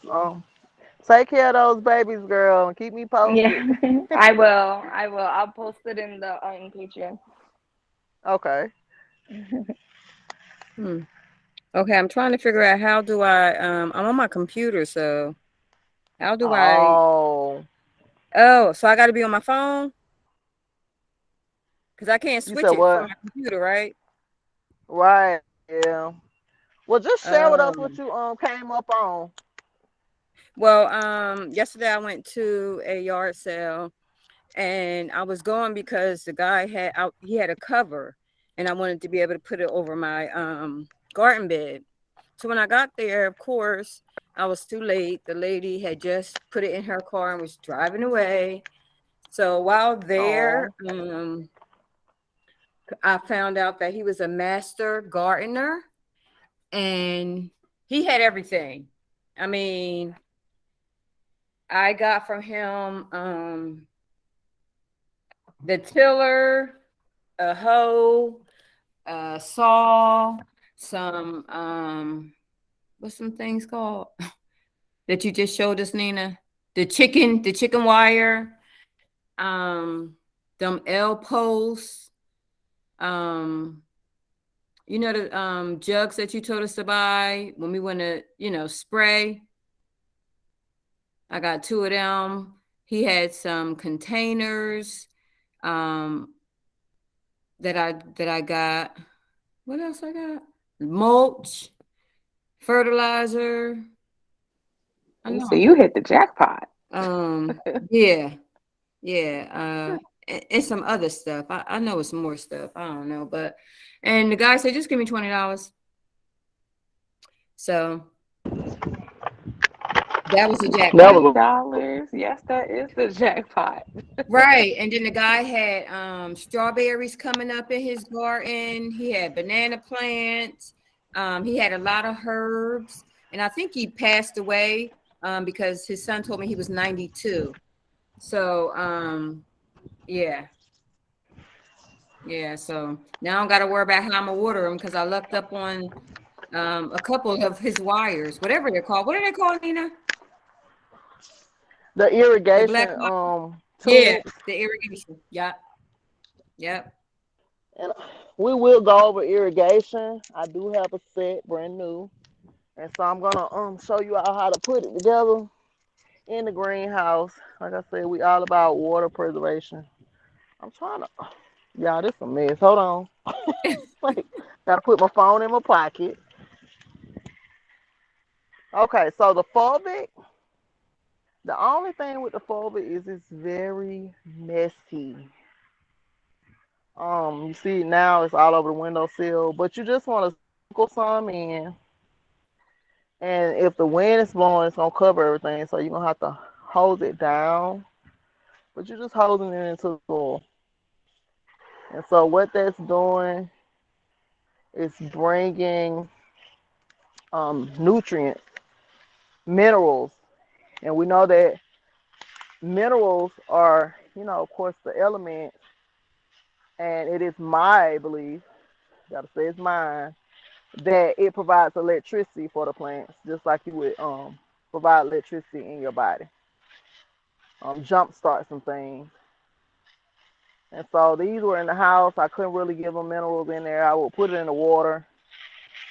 take care of those babies, girl, and keep me posted. Yeah, I will. I will. I'll post it in the in Patreon. Okay. Hmm. Okay, I'm trying to figure out how do I'm on my computer, so how do I Oh, so I gotta be on my phone? Because I can't you said switch it from what? my computer, right? Right. Yeah. Well, just share with us what Um, you came up on. well, yesterday I went to a yard sale and I was going because the guy he had a cover and I wanted to be able to put it over my garden bed. So when I got there, of course, I was too late. The lady had just put it in her car and was driving away. So while there, Oh, I found out that he was a master gardener and he had everything. I mean, I got from him the tiller, a hoe, a saw, some what's some things called that you just showed us, Nina? The chicken wire, them L posts, um, the jugs that you told us to buy when we want to, spray. I got two of them. He had some containers um that I got. What else I got? Mulch, fertilizer. I know. So you hit the jackpot. Yeah, yeah. And some other stuff. I know it's more stuff. I don't know, but and the guy said just give me $20. So that was the That jackpot. was $20. Yes, that is the jackpot. Right. And then the guy had strawberries coming up in his garden. He had banana plants. He had a lot of herbs. And I think he passed away because his son told me he was 92. So yeah. Yeah. So now I don't gotta worry about how I'm gonna water him because I looked up on a couple of his wires, whatever they're called. What are they called, Nina? the The black irrigation Yeah, tubes. the irrigation. Yep. Yep. And we will go over irrigation. I do have a set brand new. And so I'm gonna show you all how to put it together in the greenhouse. Like I said, we all about water preservation. I'm trying to y'all, this a mess. Hold on. Wait, gotta put my phone in my pocket. Okay, so the fulvic, the only thing with the fulvic is it's very messy. You see now it's all over the windowsill, but you just want to sprinkle some in, and if the wind is blowing, it's gonna cover everything, so you're gonna have to hose it down, but you're just hosing it into the soil. And so what that's doing is bringing nutrients, minerals, and we know that minerals are, of course, the elements, and it is my belief, gotta say it's mine, that it provides electricity for the plants, just like you would provide electricity in your body. Jump start some things. And so these were in the house. I couldn't really give them minerals in there. I would put it in the water,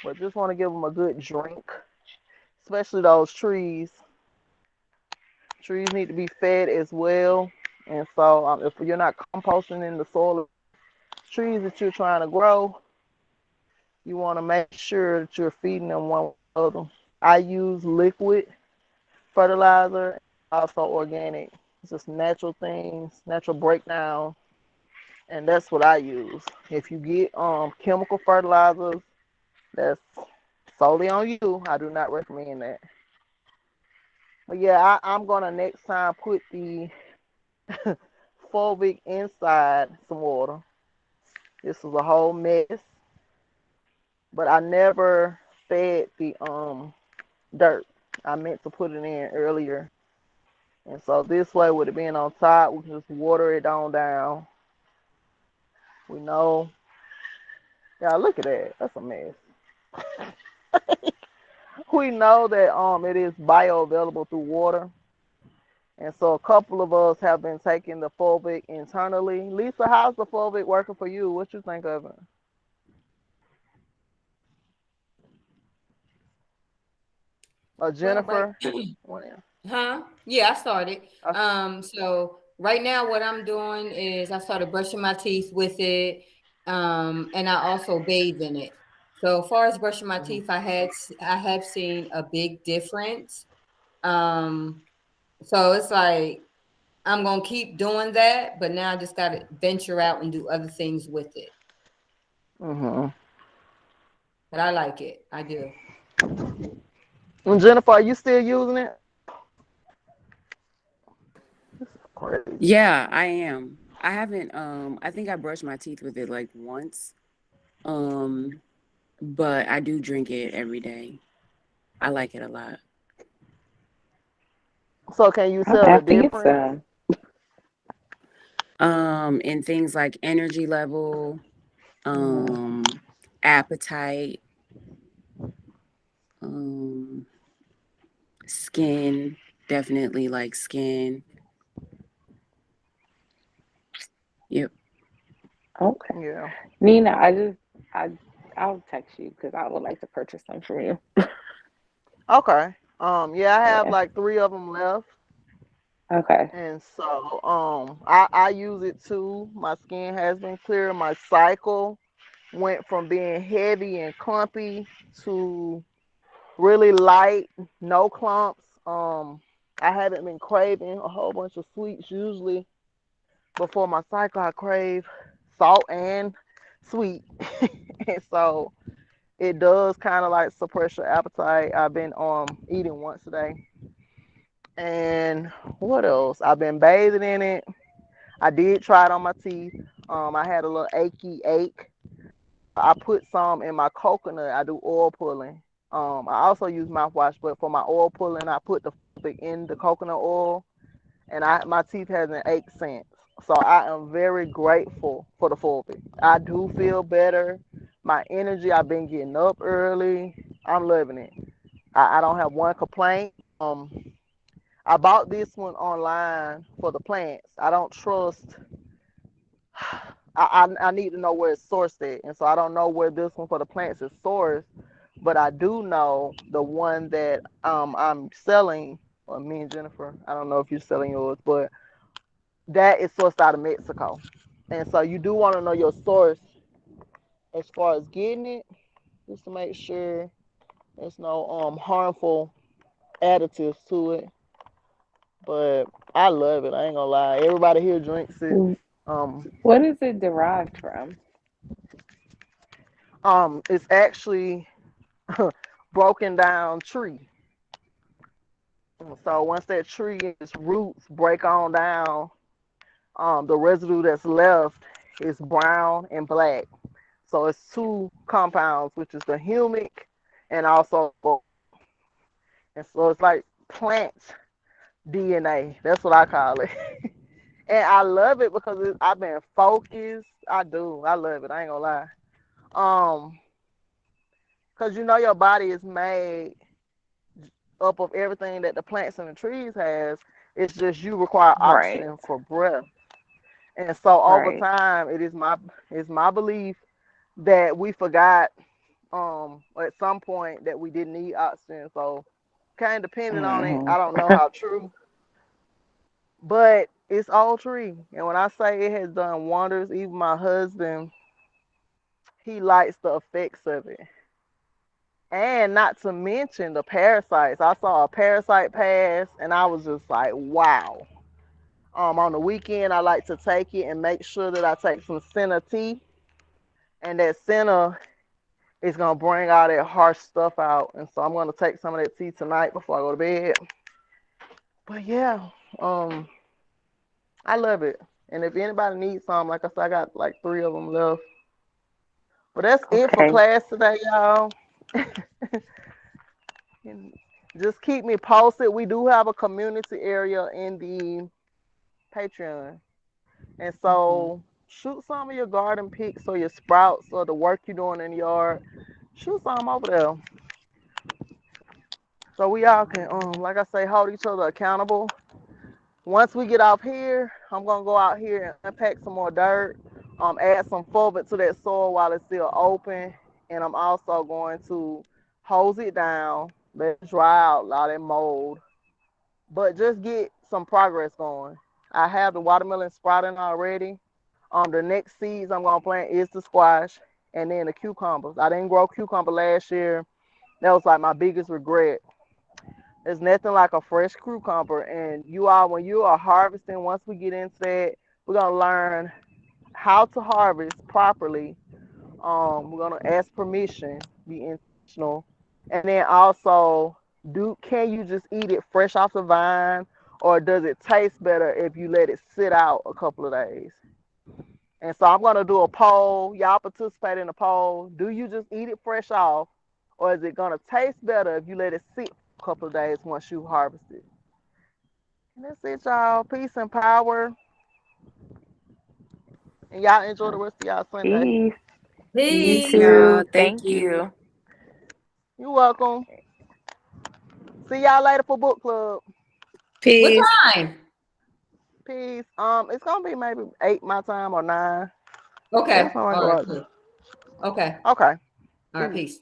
but just want to give them a good drink, especially those trees. Trees need to be fed as well. And so if you're not composting in the soil of trees that you're trying to grow, you want to make sure that you're feeding them one another. I use liquid fertilizer, also organic. It's just natural things, natural breakdown, and that's what I use. If you get chemical fertilizers, that's solely on you. I do not recommend that. But yeah, I'm gonna next time put the fulvic inside some water. This was a whole mess, but I never fed the dirt. I meant to put it in earlier. And so this way, with it being on top, we can just water it on down. We know. Yeah, look at that. That's a mess. We know that it is bioavailable through water. And so a couple of us have been taking the fulvic internally. Lisa, how's the fulvic working for you? What you think of it? Well, right. Jennifer? Huh? Yeah, I started. Uh, So right now what I'm doing is I started brushing my teeth with it. And I also bathe in it. So as far as brushing my mhm. teeth, I have seen a big difference. Um, so it's like I'm gonna keep doing that, but now I just gotta venture out and do other things with it. Mhm. But I like it. I do. And Jennifer, are you still using it? Crazy. Yeah, I am. I haven't I think I brushed my teeth with it like once. Um, but I do drink it every day. I like it a lot. So can you I'm gonna tell the have to get difference? some. And things like energy level, Mhm. appetite, um, skin, definitely like skin. Yep. Okay. Yeah. Nina, I I'll text you because I would like to purchase some from you. Okay. Yeah, I have Yeah. like three of them left. Okay. And so I use it too. My skin has been clear. My cycle went from being heavy and clumpy to really light, no clumps. I haven't been craving a whole bunch of sweets. Usually before my cycle, I crave salt and sweet. And so it does kind of like suppress your appetite. I've been eating once a day. And what else? I've been bathing in it. I did try it on my teeth. I had a little achy ache. I put some in my coconut. I do oil pulling. I also use mouthwash, but for my oil pulling, I put the in the coconut oil, and my teeth hasn't ached since. So I am very grateful for the fulvic. I do feel better. My energy, I've been getting up early. I'm loving it. I don't have one complaint. I bought this one online for the plants. I don't trust. I need to know where it's sourced at, and so I don't know where this one for the plants is sourced. But I do know the one that I'm selling. Well, me and Jennifer. I don't know if you're selling yours, but that is sourced out of Mexico, and so you do want to know your source as far as getting it, just to make sure there's no harmful additives to it. But I love it. I ain't gonna lie. Everybody here drinks it. What is it derived from? It's actually broken down tree. So once that tree its roots break on down, the residue that's left is brown and black. So it's two compounds, which is the humic and also, and so it's like plant DNA. That's what I call it. And I love it because I've been focused. I do. I love it. I ain't gonna lie. Because you know your body is made up of everything that the plants and the trees has. It's just you require Right. oxygen for breath. And so over Right. time, it's my belief that we forgot at some point that we didn't need oxygen. So kind of depending on it, Hmm. I don't know how true, but it's all tree. And when I say it has done wonders, even my husband, he likes the effects of it. And not to mention the parasites. I saw a parasite pass and I was just like, wow. On the weekend, I like to take it and make sure that I take some senna tea. And that senna is going to bring all that harsh stuff out. And so I'm going to take some of that tea tonight before I go to bed. But yeah, I love it. And if anybody needs some, like I said, I got like 3 of them left. But that's it for Okay. class today, y'all. And just keep me posted. We do have a community area in the Patreon. And so shoot some of your garden pics or your sprouts or the work you're doing in the yard. Shoot some over there. So we all can, like I say, hold each other accountable. Once we get off here, I'm gonna go out here and unpack some more dirt, add some fulvic to that soil while it's still open, and I'm also going to hose it down, let it dry out a lot of that mold, but just get some progress going. I have the watermelon sprouting already. The next seeds I'm gonna plant is the squash and then the cucumbers. I didn't grow cucumber last year. That was like my biggest regret. There's nothing like a fresh cucumber, and when you are harvesting, once we get into that, we're gonna learn how to harvest properly. We're gonna ask permission, be intentional, and then also can you just eat it fresh off the vine, or does it taste better if you let it sit out a couple of days? And so I'm gonna do a poll. Y'all participate in the poll. Do you just eat it fresh off, or is it gonna taste better if you let it sit a couple of days once you harvest it? And that's it, y'all. Peace and power. And y'all enjoy the rest of y'all Sunday. Peace. You Peace, Peace. y'all. too. Thank Thank you. you. You're welcome. See y'all later for book club. What Peace. time? Peace. It's gonna be maybe 8 my time or 9. Okay. That's when I All go right. out. Cool. Okay. Okay. All right. Peace. Peace.